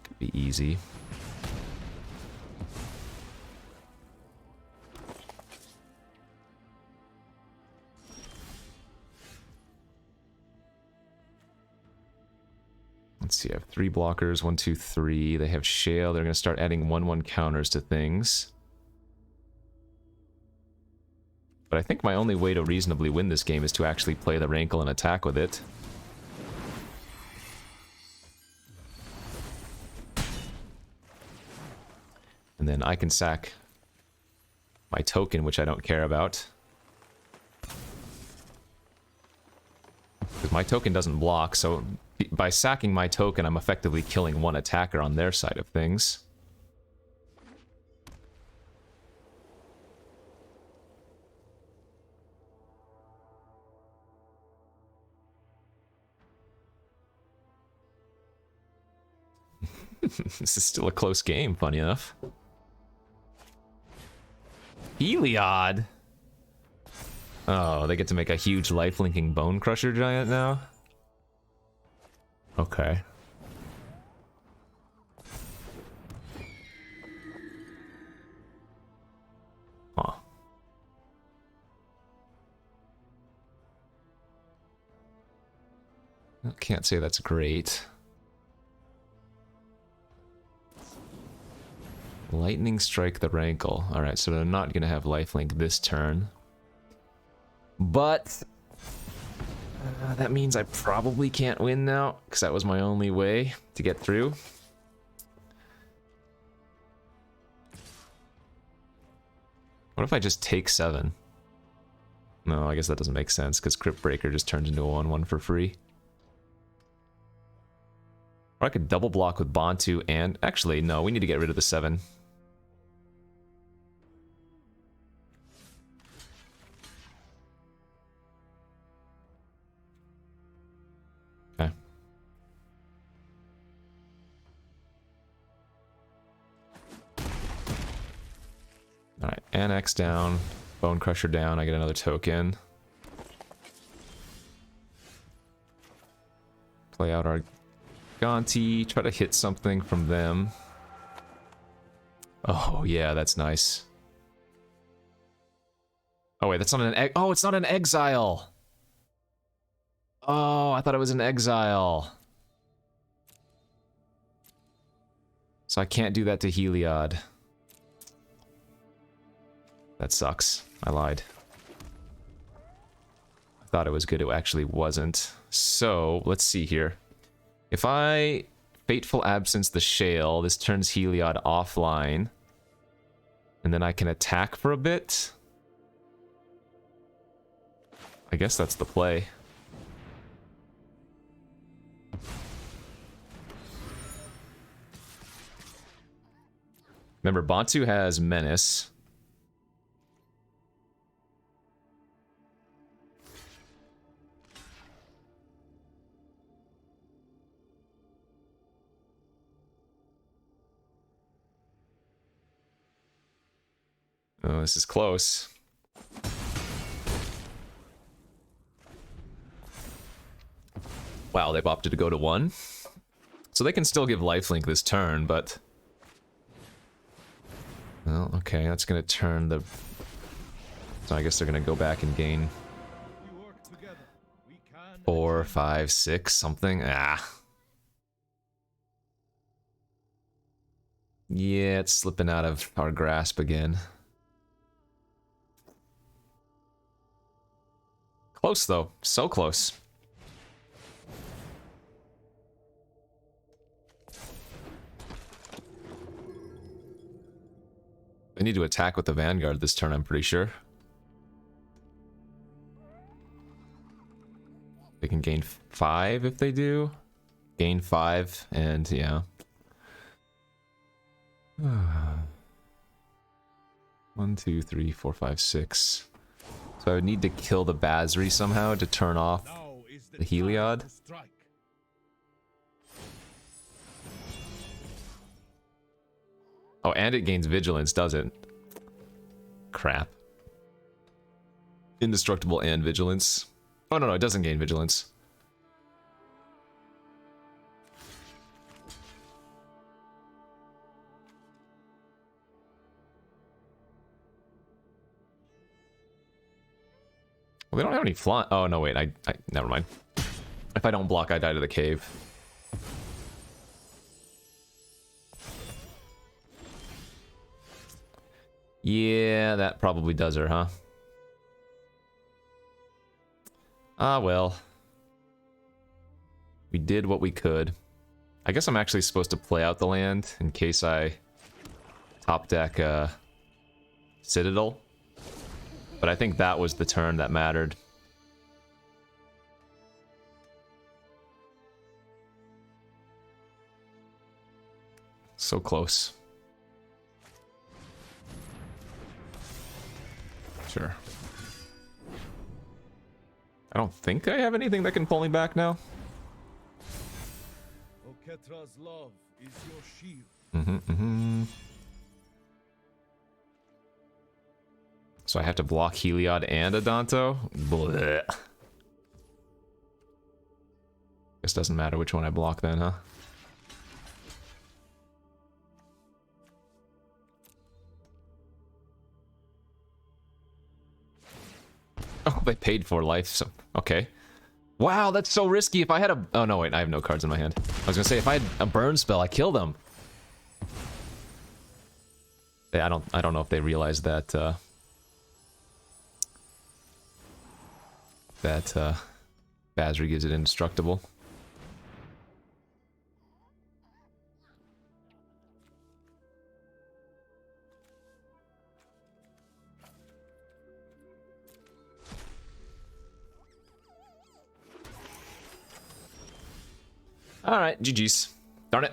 Could be easy. Let's see, I have 3 blockers, 1, 2, 3. They have Shale. They're going to start adding 1/1 counters to things. But I think my only way to reasonably win this game is to actually play the Rankle and attack with it. And then I can sack my token, which I don't care about. Because my token doesn't block, so by sacking my token, I'm effectively killing 1 attacker on their side of things. This is still a close game, funny enough. Heliod! Oh, they get to make a huge life-linking Bone Crusher Giant now? Okay. Huh. I can't say that's great. Lightning Strike the Rankle. Alright, so they're not going to have lifelink this turn. But that means I probably can't win now, because that was my only way to get through. What if I just take 7? No, I guess that doesn't make sense, because Crypt Breaker just turns into a 1/1 for free. Or I could double block with Bantu and... Actually, no, we need to get rid of the 7. Okay. Alright, Annex down, Bone Crusher down, I get another token. Play out our Gonti, try to hit something from them. Oh, yeah, that's nice. Oh, wait, that's not an egg. Oh, it's not an exile. Oh, I thought it was an exile. So I can't do that to Heliod. That sucks. I lied. I thought it was good. It actually wasn't. So, let's see here. If I Fateful Absence the Shale, this turns Heliod offline. And then I can attack for a bit. I guess that's the play. Remember, Bantu has Menace. Oh, this is close. Wow, they've opted to go to 1. So they can still give lifelink this turn, but... Well, okay, that's gonna turn the... So I guess they're gonna go back and gain... 4, 5, 6, something? Ah. Yeah, it's slipping out of our grasp again. Close, though. So close. They need to attack with the Vanguard this turn, I'm pretty sure. They can gain 5 if they do. Gain 5, and yeah. 1, 2, 3, 4, 5, 6. So I would need to kill the Basri somehow to turn off the Heliod. Oh, and it gains Vigilance, does it? Crap. Indestructible and Vigilance. Oh, no, it doesn't gain Vigilance. Well, they don't have any fly. Oh, no, wait. I never mind. If I don't block, I die to the cave. Yeah, that probably does her, huh? Ah, well. We did what we could. I guess I'm actually supposed to play out the land in case I top deck Citadel. But I think that was the turn that mattered. So close. Sure. I don't think I have anything that can pull me back now. Oketra's love is your shield. So I have to block Heliod and Adanto? Blech. Guess doesn't matter which one I block then, huh? Oh, they paid for life, so... Okay. Wow, that's so risky. If I had a... Oh, no, wait, I have no cards in my hand. I was gonna say, if I had a burn spell, I kill them. Yeah, I don't know if they realized that, Basri gives it indestructible. Alright, GG's. Darn it.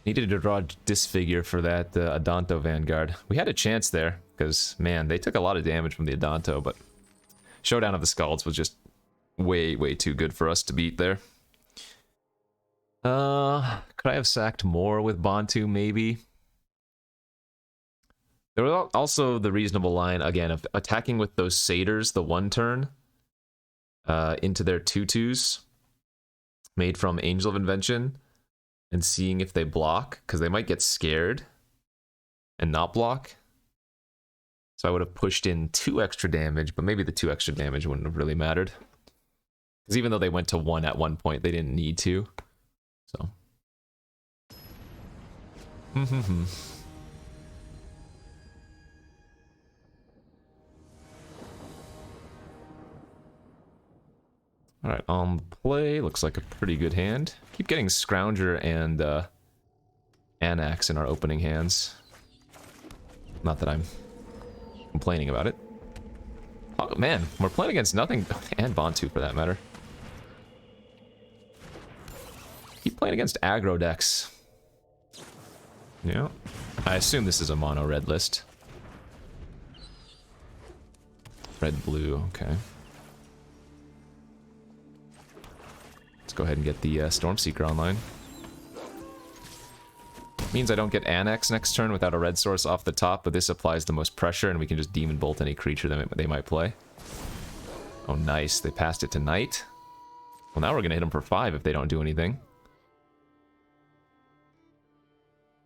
Needed to draw Disfigure for that Adanto Vanguard. We had a chance there, because, man, they took a lot of damage from the Adanto, but Showdown of the Skalds was just way, way too good for us to beat there. Could I have sacked more with Bantu, maybe? There was also the reasonable line, again, of attacking with those Satyrs the one turn into their 2/2s made from Angel of Invention and seeing if they block, because they might get scared and not block. So I would have pushed in 2 extra damage, but maybe the 2 extra damage wouldn't have really mattered. Because even though they went to 1 at one point, they didn't need to. So. Alright, on play, looks like a pretty good hand. Keep getting Scrounger and Anax in our opening hands. Not that I'm complaining about it, Oh, man, we're playing against nothing, and Bantu for that matter. Keep playing against aggro decks. Yeah. I assume this is a mono red list. Red blue, okay. Let's go ahead and get the Stormseeker online. Means I don't get Annex next turn without a red source off the top, but this applies the most pressure and we can just Demon Bolt any creature that they might play. Oh nice, they passed it to Knight. Well now we're gonna hit them for 5 if they don't do anything.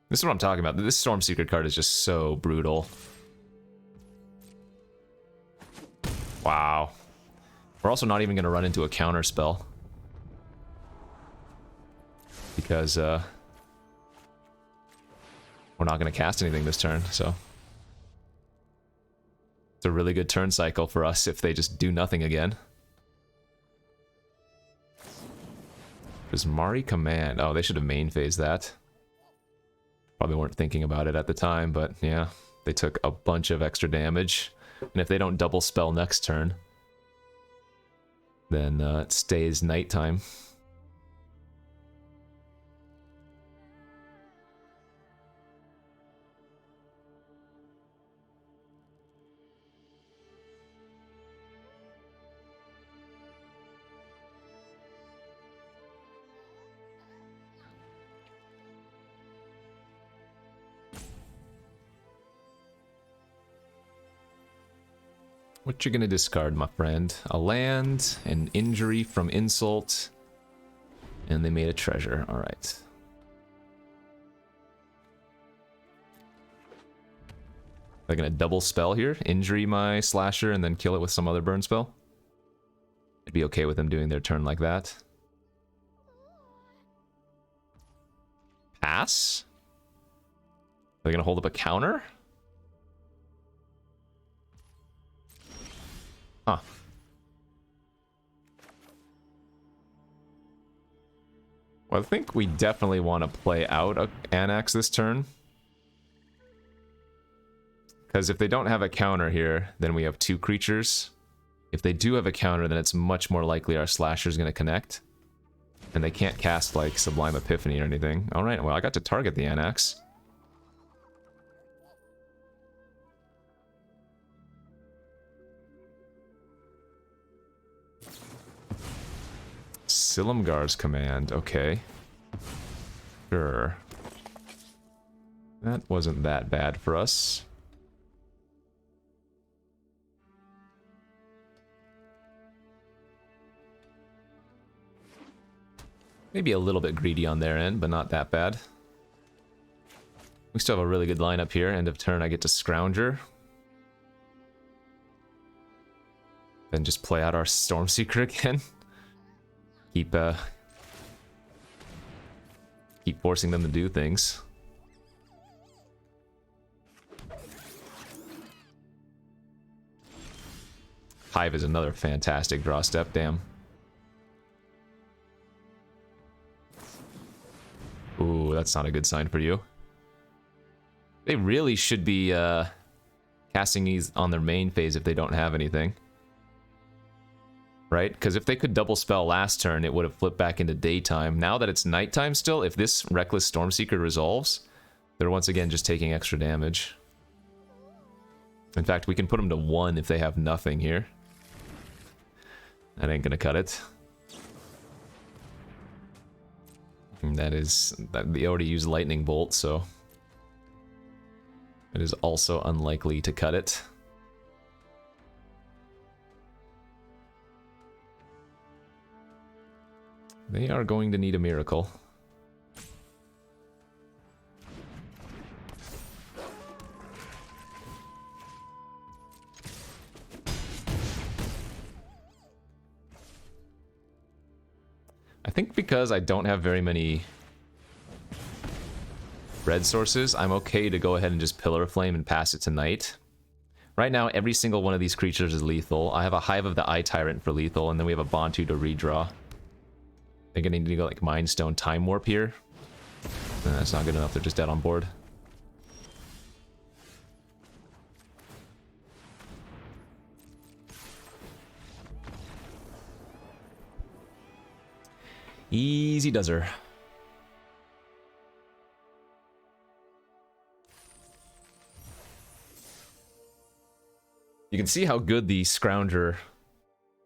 This is what I'm talking about. This Stormseeker card is just so brutal. Wow. We're also not even going to run into a counter spell. Because, we're not going to cast anything this turn, so... It's a really good turn cycle for us if they just do nothing again. Prismari Command. Oh, they should have main phased that. Probably weren't thinking about it at the time, but yeah, they took a bunch of extra damage. And if they don't double spell next turn, then it stays nighttime. What you gonna discard, my friend? A land, an injury from insult, and they made a treasure. Alright. They're gonna double spell here, injury my slasher, and then kill it with some other burn spell. I'd be okay with them doing their turn like that. Pass? Are they gonna hold up a counter? Huh. Well, I think we definitely want to play out an Annex this turn. Because if they don't have a counter here, then we have 2 creatures. If they do have a counter, then it's much more likely our slasher is going to connect. And they can't cast, like, Sublime Epiphany or anything. Alright, well, I got to target the Annex. Silumgar's Command, okay. Sure. That wasn't that bad for us. Maybe a little bit greedy on their end, but not that bad. We still have a really good lineup here. End of turn, I get to Scrounger. Then just play out our Stormseeker again. Keep forcing them to do things. Hive is another fantastic draw step, damn. Ooh, that's not a good sign for you. They really should be casting these on their main phase if they don't have anything. Right? Because if they could double spell last turn, it would have flipped back into daytime. Now that it's nighttime still, if this Reckless Stormseeker resolves, they're once again just taking extra damage. In fact, we can put them to 1 if they have nothing here. That ain't gonna cut it. And they already used Lightning Bolt, so it is also unlikely to cut it. They are going to need a miracle. I think because I don't have very many red sources, I'm okay to go ahead and just Pillar of Flame and pass it to Knight. Right now, every single one of these creatures is lethal. I have a Hive of the Eye Tyrant for lethal, and then we have a Bantu to redraw. They're gonna need to go like Mind Stone Time Warp here. That's not good enough, they're just dead on board. Easy does her. You can see how good the Scrounger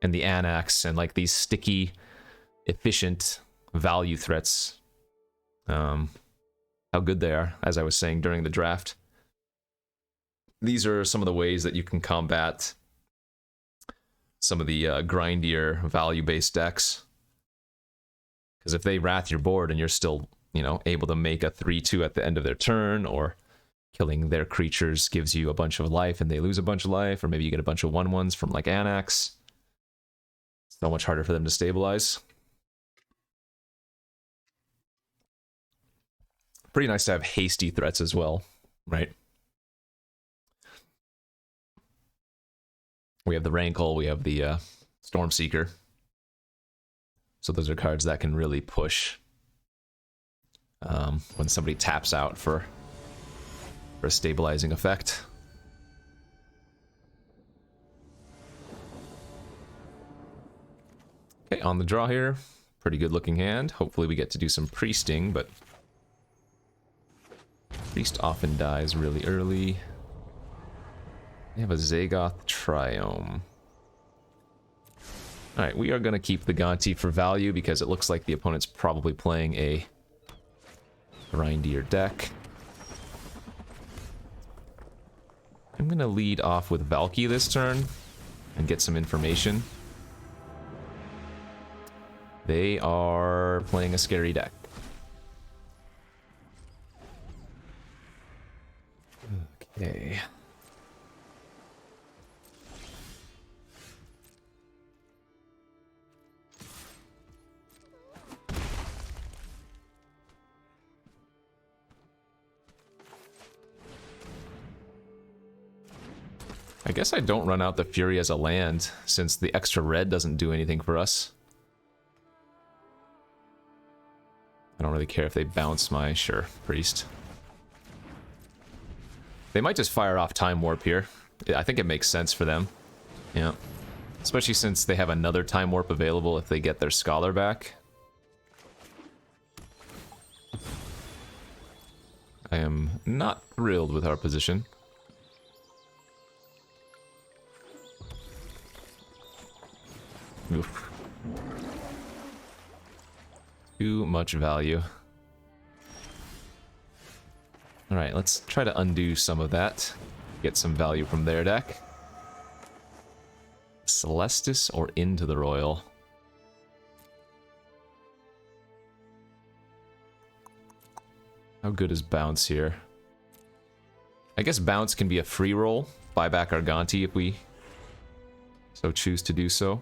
and the Anax and like these sticky, efficient value threats, how good they are, as I was saying during the draft. These are some of the ways that you can combat some of the grindier value-based decks. Because if they wrath your board and you're still, you know, able to make a 3-2 at the end of their turn, or killing their creatures gives you a bunch of life and they lose a bunch of life, or maybe you get a bunch of 1/1s from like Anax, so much harder for them to stabilize. Pretty nice to have hasty threats as well, right? We have the Rankle, we have the Stormseeker. So those are cards that can really push when somebody taps out for a stabilizing effect. Okay, on the draw here. Pretty good looking hand. Hopefully we get to do some priesting, but priest often dies really early. We have a Zagoth Triome. Alright, we are going to keep the Gonti for value because it looks like the opponent's probably playing a grindier deck. I'm going to lead off with Valky this turn and get some information. They are playing a scary deck. Okay. I guess I don't run out the Fury as a land, since the extra red doesn't do anything for us. I don't really care if they bounce my, sure, Priest. They might just fire off Time Warp here. I think it makes sense for them. Yeah. Especially since they have another Time Warp available if they get their Scholar back. I am not thrilled with our position. Oof. Too much value. Alright, let's try to undo some of that. Get some value from their deck. Celestis or Into the Royal? How good is Bounce here? I guess Bounce can be a free roll. Buy back our Gonti if we so choose to do so.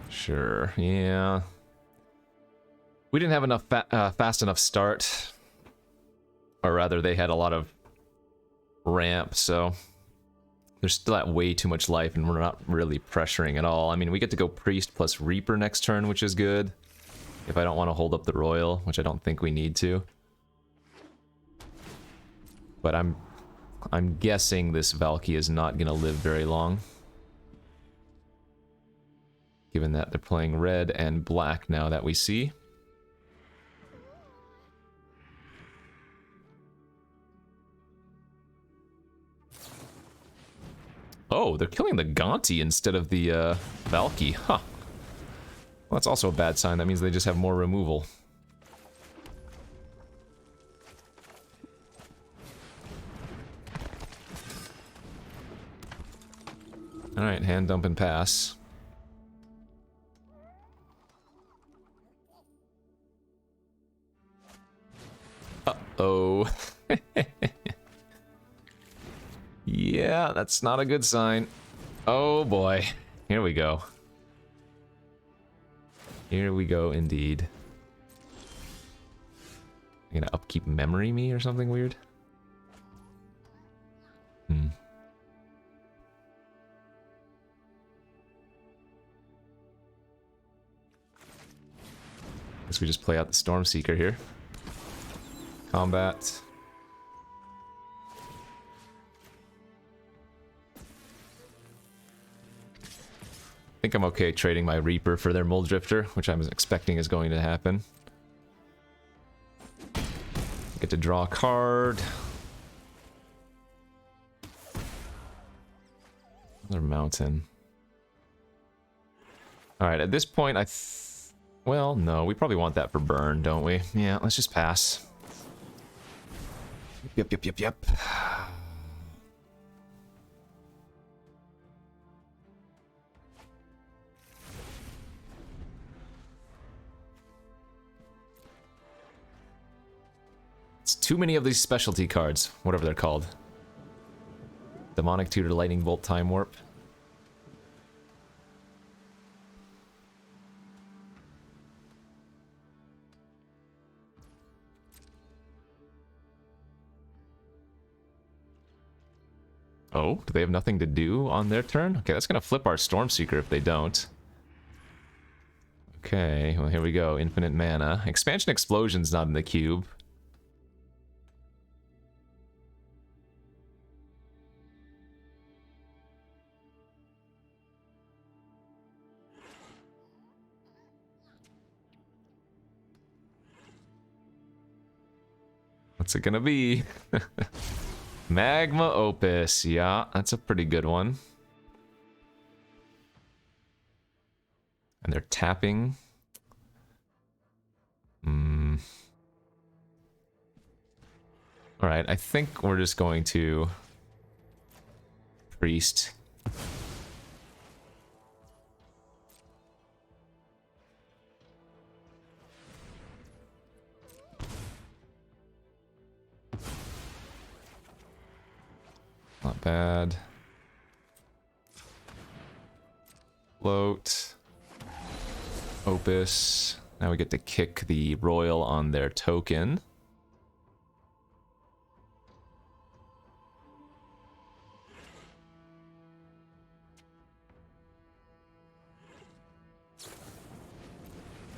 Sure, yeah. We didn't have enough fast enough start. Or rather, they had a lot of ramp, so they're still at way too much life, and we're not really pressuring at all. I mean, we get to go Priest plus Reaper next turn, which is good. If I don't want to hold up the Royal, which I don't think we need to. But I'm guessing this Valky is not going to live very long. Given that they're playing red and black now that we see. Oh, they're killing the Gonti instead of the Valky. Huh. Well, that's also a bad sign. That means they just have more removal. Alright, hand dump and pass. Uh-oh. Yeah, that's not a good sign. Oh boy. Here we go. Here we go indeed. You gonna upkeep memory me or something weird? Guess we just play out the Stormseeker here. Combat. think I'm okay trading my Reaper for their Mole Drifter, which I'm expecting is going to happen. Get to draw a card. Another mountain. Alright, at this point, well, no, we probably want that for burn, don't we? Yeah, let's just pass. Yep. It's too many of these specialty cards, whatever they're called. Demonic Tutor, Lightning Bolt, Time Warp. Oh, do they have nothing to do on their turn? Okay, that's gonna flip our Stormseeker if they don't. Okay, well here we go. Infinite mana. Expansion Explosion's not in the cube. What's it gonna be? Magma Opus. Yeah, that's a pretty good one. And they're tapping. Alright, I think we're just going to Priest. Not bad. Float. Opus. Now we get to kick the Royal on their token.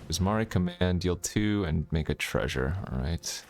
Prismari command, deal 2 and make a treasure. Alright.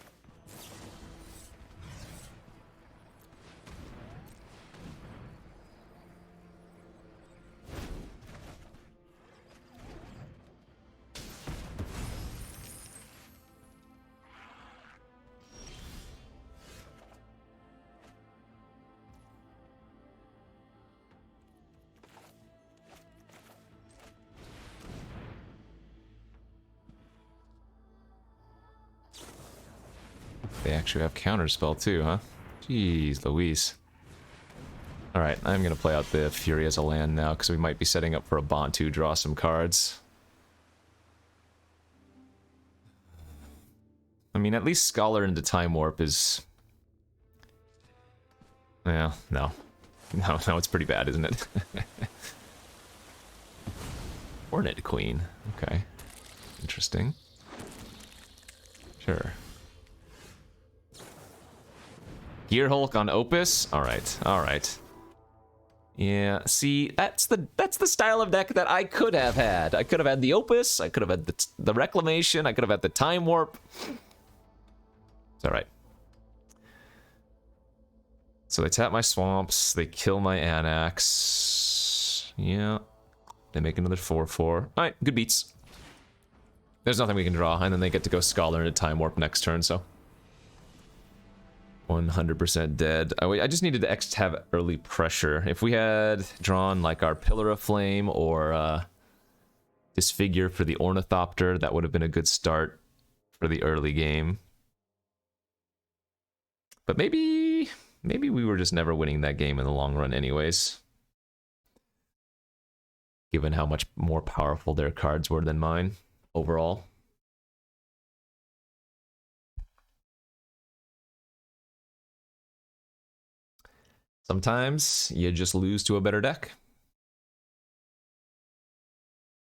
They actually have counterspell too, huh? Jeez Louise. Alright, I'm gonna play out the Fury as a land now, because we might be setting up for a Bantu, draw some cards. I mean, at least Scholar into Time Warp is... Yeah, no. No, it's pretty bad, isn't it? Hornet Queen. Okay. Interesting. Sure. Gear Hulk on Opus? Alright. Yeah, see, that's the style of deck that I could have had. I could have had the Opus, I could have had the Reclamation, I could have had the Time Warp. It's alright. So they tap my swamps, they kill my Anax. Yeah. They make another 4/4. Alright, good beats. There's nothing we can draw, and then they get to go Scholar into Time Warp next turn, so... 100% dead. I just needed to have early pressure. If we had drawn like our Pillar of Flame or Disfigure for the Ornithopter, that would have been a good start for the early game. But maybe we were just never winning that game in the long run anyways. Given how much more powerful their cards were than mine overall. Sometimes you just lose to a better deck.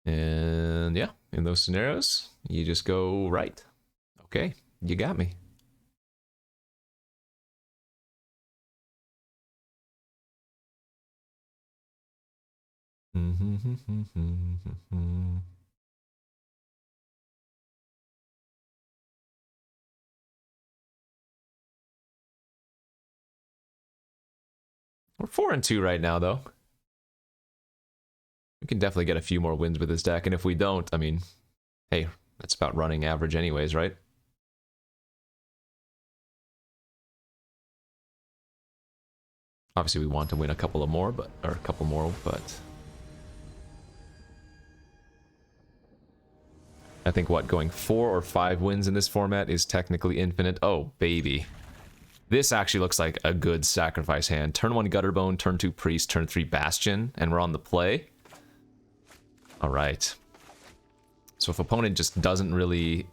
And yeah, in those scenarios, you just go right. Okay, you got me. We're 4-2 right now, though. We can definitely get a few more wins with this deck, and if we don't, I mean, hey, that's about running average anyways, right? Obviously we want to win a couple more, but I think what, going 4 or 5 wins in this format is technically infinite. Oh, baby. This actually looks like a good sacrifice hand. Turn 1 Gutterbone, turn 2 Priest, turn 3 Bastion, and we're on the play. Alright. So if opponent just doesn't really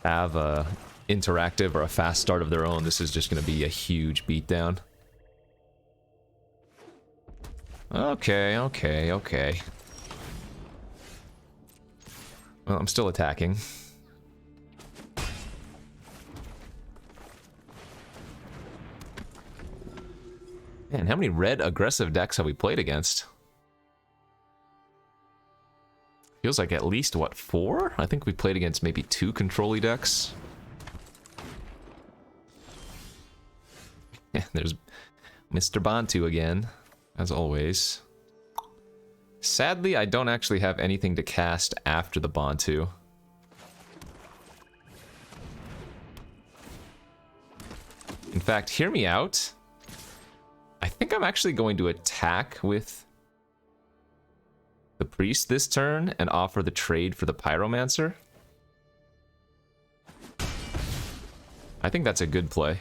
have a interactive or a fast start of their own, this is just going to be a huge beatdown. Okay. Well, I'm still attacking. Man, how many red aggressive decks have we played against? Feels like at least, what, 4? I think we played against maybe 2 control-y decks. Yeah, there's Mr. Bantu again, as always. Sadly, I don't actually have anything to cast after the Bantu. In fact, hear me out. I think I'm actually going to attack with the Priest this turn and offer the trade for the Pyromancer. I think that's a good play.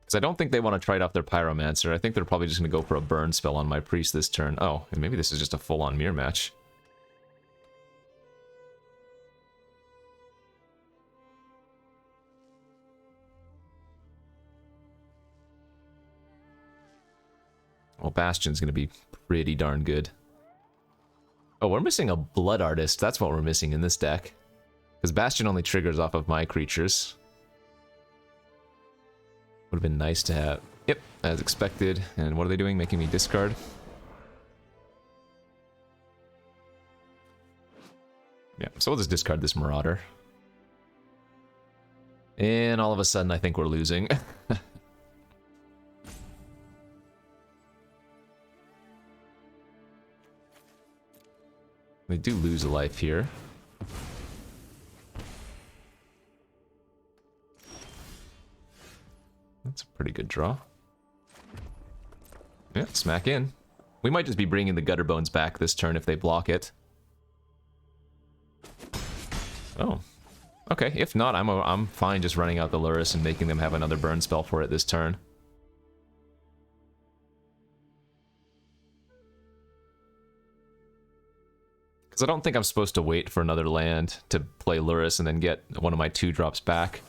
Because I don't think they want to trade off their Pyromancer. I think they're probably just going to go for a burn spell on my Priest this turn. Oh, and maybe this is just a full-on mirror match. Well, Bastion's going to be pretty darn good. Oh, we're missing a Blood Artist. That's what we're missing in this deck. Because Bastion only triggers off of my creatures. Would have been nice to have. Yep, as expected. And what are they doing? Making me discard? Yeah, so we'll just discard this Marauder. And all of a sudden, I think we're losing. They do lose a life here. That's a pretty good draw. Yeah, smack in. We might just be bringing the Gutterbones back this turn if they block it. Oh. Okay, if not, I'm fine just running out the Lurrus and making them have another burn spell for it this turn. Because I don't think I'm supposed to wait for another land to play Lurrus and then get one of my 2-drops back.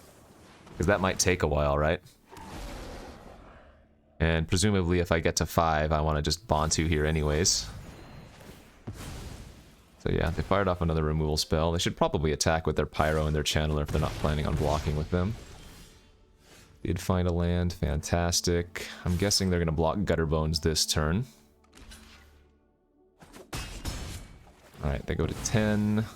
Because that might take a while, right? And presumably if I get to 5, I want to just Bantu here anyways. So yeah, they fired off another removal spell. They should probably attack with their Pyro and their Channeler if they're not planning on blocking with them. Did find a land, fantastic. I'm guessing they're going to block Gutterbones this turn. Alright, they go to 10. Let's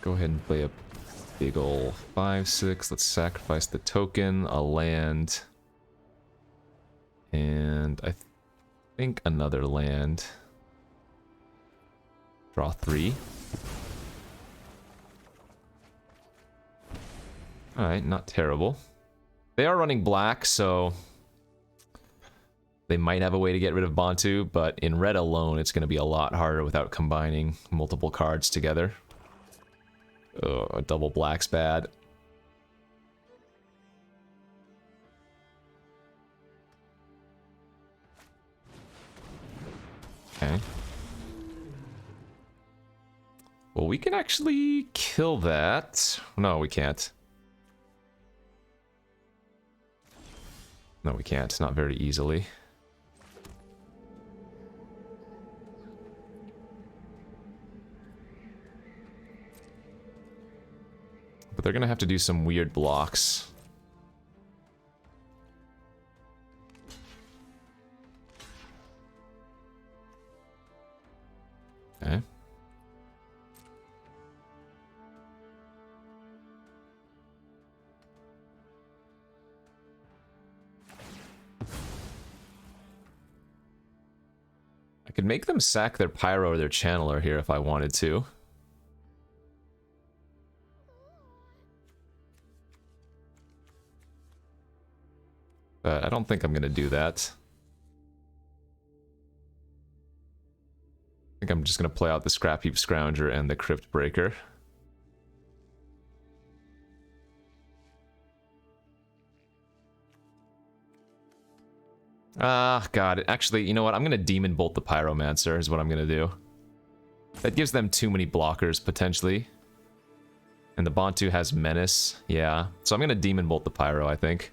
go ahead and play a big ol' 5/6. Let's sacrifice the token, a land, and I think another land. Draw 3. Alright, not terrible. They are running black, so they might have a way to get rid of Bantu, but in red alone, it's going to be a lot harder without combining multiple cards together. Oh, a double black's bad. Okay. Well, we can actually kill that. No, we can't. No, we can't. Not very easily. But they're gonna have to do some weird blocks. Okay. could make them sack their Pyro or their Channeler here if I wanted to. But I don't think I'm gonna do that. I think I'm just gonna play out the Scrap Heap Scrounger and the Crypt Breaker. Ah, God. Actually, you know what? I'm gonna Demon Bolt the Pyromancer is what I'm gonna do. That gives them too many blockers, potentially. And the Bantu has Menace. Yeah. So I'm gonna Demon Bolt the Pyro, I think.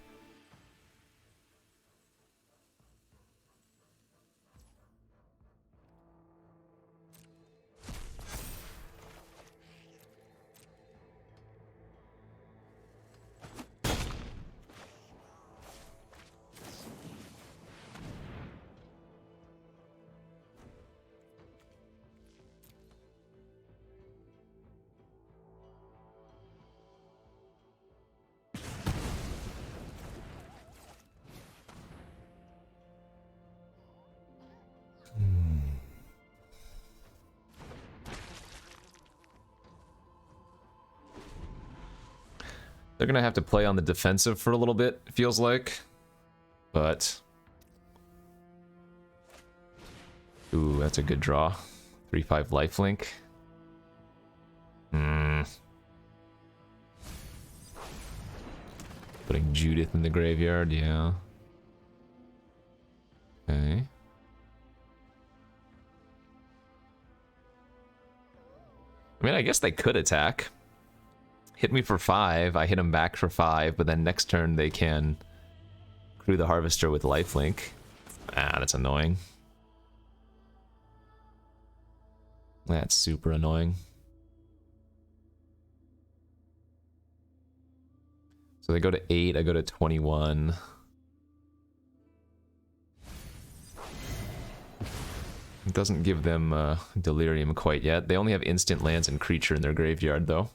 They're gonna have to play on the defensive for a little bit, it feels like. But... ooh, that's a good draw. 3/5 lifelink. Putting Judith in the graveyard, yeah. Okay. I mean, I guess they could attack. Hit me for 5, I hit him back for 5, but then next turn they can crew the Harvester with lifelink. Ah, that's annoying. That's super annoying. So they go to 8, I go to 21. It doesn't give them Delirium quite yet. They only have instant lands and creature in their graveyard, though.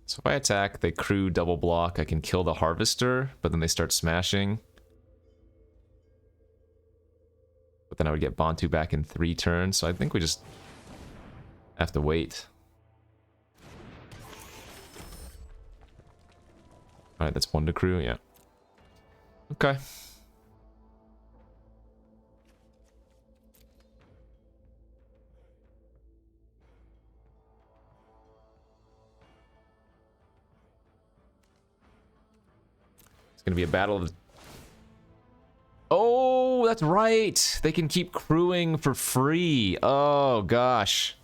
So if I attack, they crew double block, I can kill the Harvester, but then they start smashing. But then I would get Bantu back in 3 turns, so I think we just have to wait. Alright, that's 1 to crew, yeah. Okay. It's gonna be a battle of... oh, that's right! They can keep crewing for free. Oh, gosh.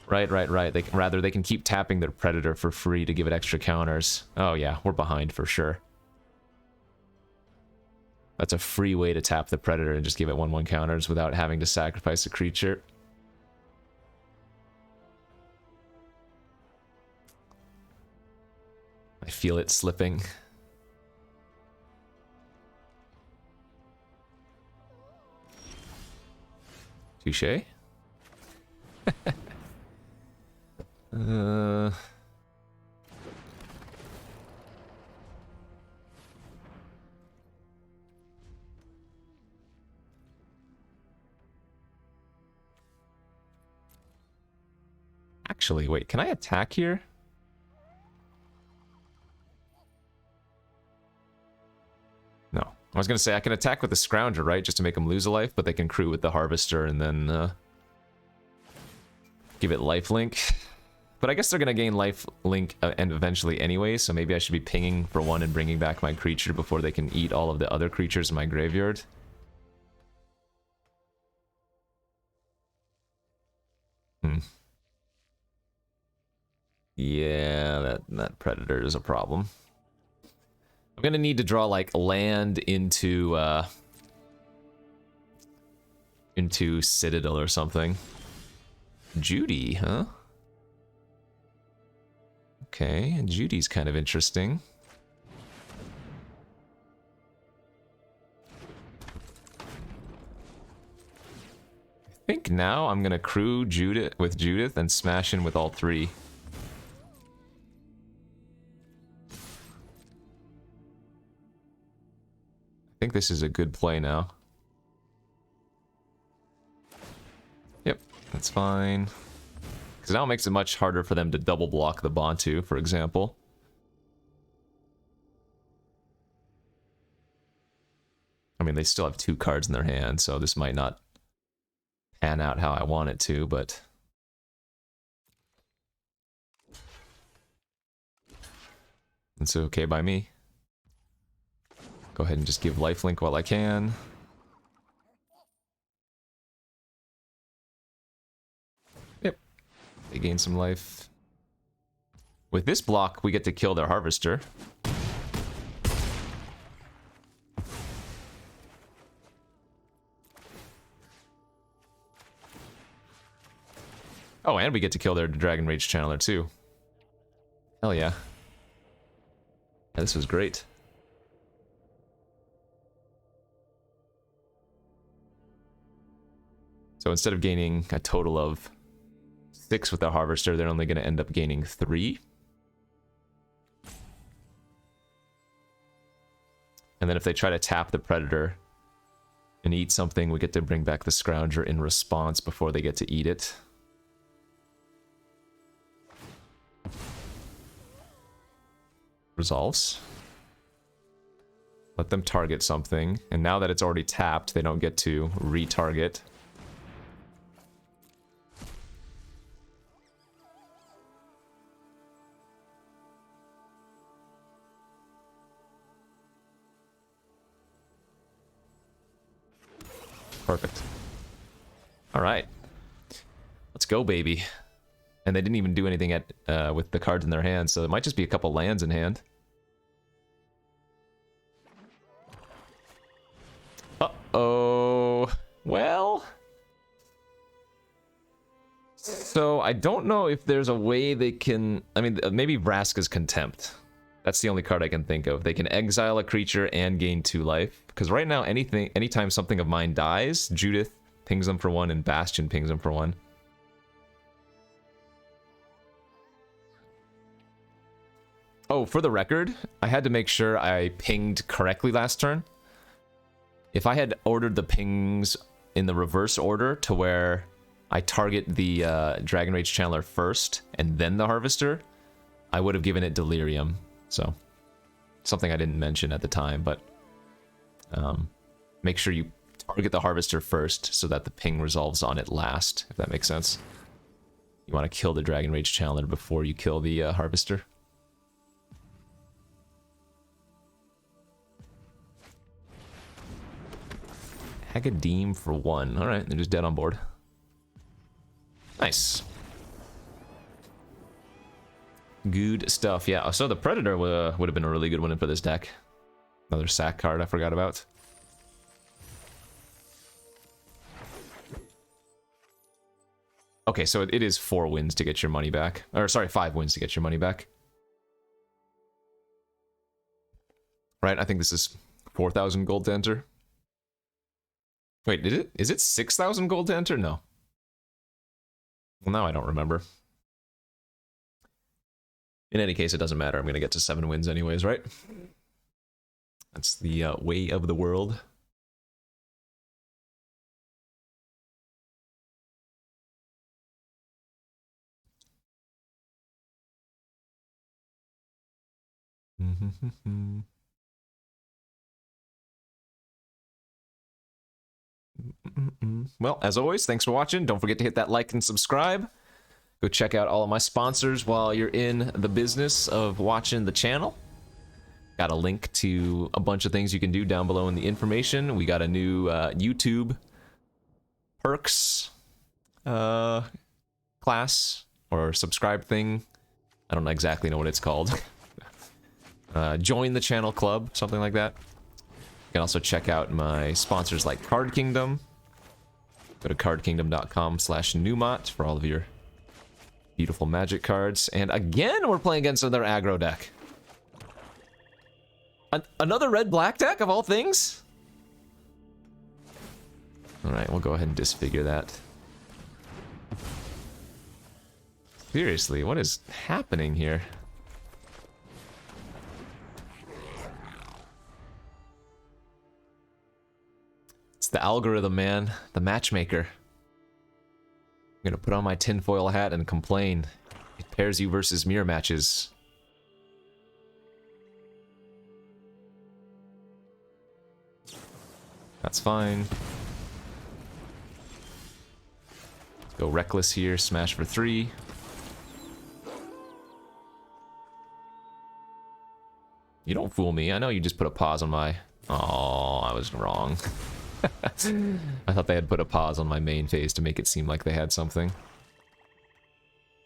Right. They can keep tapping their Predator for free to give it extra counters. Oh, yeah, we're behind for sure. That's a free way to tap the Predator and just give it 1/1 counters without having to sacrifice a creature. I feel it slipping. Touché. Actually, wait, can I attack here? No. I was gonna say I can attack with the Scrounger, right? Just to make them lose a life, but they can crew with the Harvester and then give it lifelink. But I guess they're gonna gain lifelink and eventually anyway, so maybe I should be pinging for 1 and bringing back my creature before they can eat all of the other creatures in my graveyard. Yeah, that Predator is a problem. I'm gonna need to draw like land into Citadel or something. Judy, huh? Okay, Judy's kind of interesting. I think now I'm gonna crew Judith and smash in with all 3. think this is a good play now. Yep, that's fine. Because now it makes it much harder for them to double block the Bantu, for example. I mean, they still have 2 cards in their hand, so this might not pan out how I want it to, but... it's okay by me. Go ahead and just give lifelink while I can. Yep. They gain some life. With this block, we get to kill their Harvester. Oh, and we get to kill their Dragon Rage Channeler too. Hell yeah. Yeah, this was great. So instead of gaining a total of 6 with the Harvester, they're only going to end up gaining 3. And then if they try to tap the Predator and eat something, we get to bring back the Scrounger in response before they get to eat it. Resolves. Let them target something, and now that it's already tapped, they don't get to retarget. Perfect. Alright. Let's go, baby. And they didn't even do anything at with the cards in their hands, so it might just be a couple lands in hand. Uh-oh. Well... so, I don't know if there's a way they can... I mean, maybe Vraska's Contempt. That's the only card I can think of. They can exile a creature and gain 2 life. Because right now, anytime something of mine dies, Judith pings them for 1 and Bastion pings them for 1. Oh, for the record, I had to make sure I pinged correctly last turn. If I had ordered the pings in the reverse order to where I target the Dragon Rage Channeler first and then the Harvester, I would have given it Delirium. So, something I didn't mention at the time, but make sure you target the Harvester first so that the ping resolves on it last, if that makes sense. You want to kill the Dragon Rage Channeler before you kill the Harvester. Hagadim for 1. Alright, they're just dead on board. Nice. Good stuff. Yeah, so the Predator would have been a really good one for this deck. Another SAC card I forgot about. Okay, so it is 4 wins to get your money back. Or, sorry, 5 wins to get your money back. Right, I think this is 4,000 gold to enter. Wait, is it 6,000 gold to enter? No. Well, now I don't remember. In any case, it doesn't matter. I'm going to get to 7 wins anyways, right? That's the way of the world. Well, as always, thanks for watching. Don't forget to hit that like and subscribe. Go check out all of my sponsors while you're in the business of watching the channel. Got a link to a bunch of things you can do down below in the information. We got a new YouTube perks class or subscribe thing. I don't exactly know what it's called. Join the channel club, something like that. You can also check out my sponsors like Card Kingdom. Go to cardkingdom.com/Numot for all of your beautiful Magic cards. And again, we're playing against another aggro deck. Another red-black deck, of all things? Alright, we'll go ahead and disfigure that. Seriously, what is happening here? It's the algorithm, man. The matchmaker. I'm gonna put on my tinfoil hat and complain. It pairs you versus mirror matches. That's fine. Let's go reckless here, smash for 3. You don't fool me. I know you just put a pause on my... Oh, I was wrong. I thought they had put a pause on my main phase to make it seem like they had something.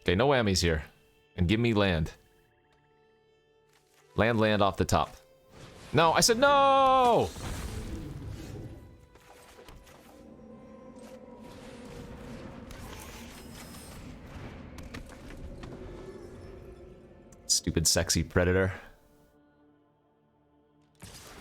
Okay, no whammies here. And give me land. Land off the top. No, I said no! Stupid sexy predator.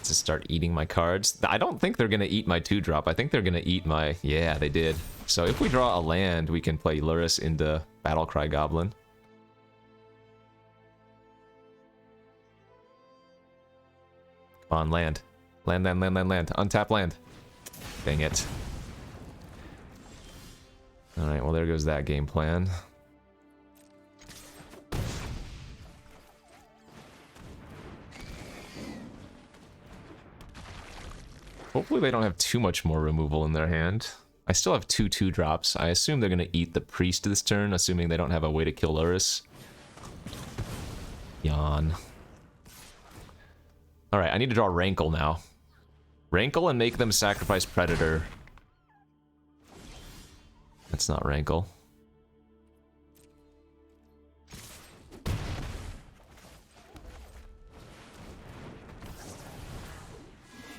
To start eating my cards. I don't think they're gonna eat my 2-drop. I think they're gonna eat my... Yeah, they did. So if we draw a land, we can play Luris into Battlecry Goblin. Come on, land. Land. Untap land. Dang it. Alright, well there goes that game plan. Hopefully they don't have too much more removal in their hand. I still have 2 2-drops. I assume they're going to eat the priest this turn, assuming they don't have a way to kill Luris. Yawn. Alright, I need to draw Rankle now. Rankle and make them sacrifice Predator. That's not Rankle.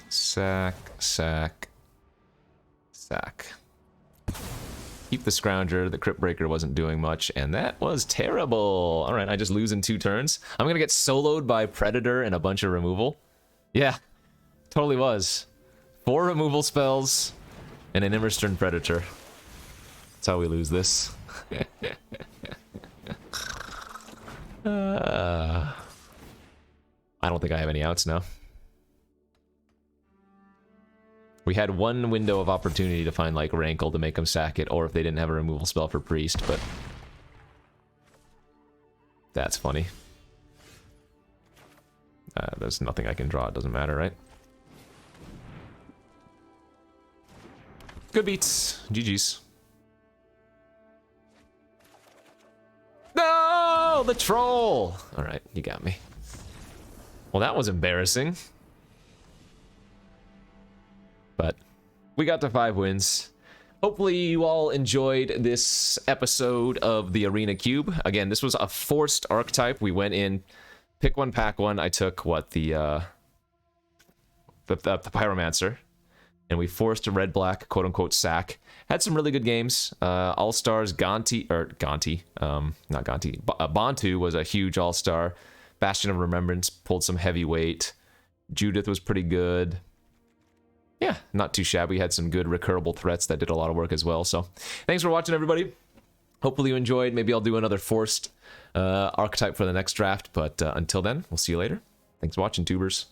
SAC. Keep the Scrounger. The Crypt Breaker wasn't doing much, and that was terrible. Alright, I just lose in 2 turns. I'm gonna get soloed by Predator and a bunch of removal. Yeah, totally was. 4 removal spells and an Immerstern Predator. That's how we lose this. I don't think I have any outs now. We had 1 window of opportunity to find, like, Rankle to make them sack it, or if they didn't have a removal spell for Priest, but... That's funny. There's nothing I can draw, it doesn't matter, right? Good beats. GG's. No! The troll! Alright, you got me. Well, that was embarrassing. But we got to 5 wins. Hopefully you all enjoyed this episode of the Arena Cube. Again, this was a forced archetype. We went in, pick one, pack one. I took, what, the Pyromancer. And we forced a red-black, quote-unquote, SAC. Had some really good games. All-Stars, Bantu was a huge All-Star. Bastion of Remembrance pulled some heavyweight. Judith was pretty good. Yeah, not too shabby. Had some good recurable threats that did a lot of work as well. So, thanks for watching, everybody. Hopefully you enjoyed. Maybe I'll do another forced archetype for the next draft. But until then, we'll see you later. Thanks for watching, tubers.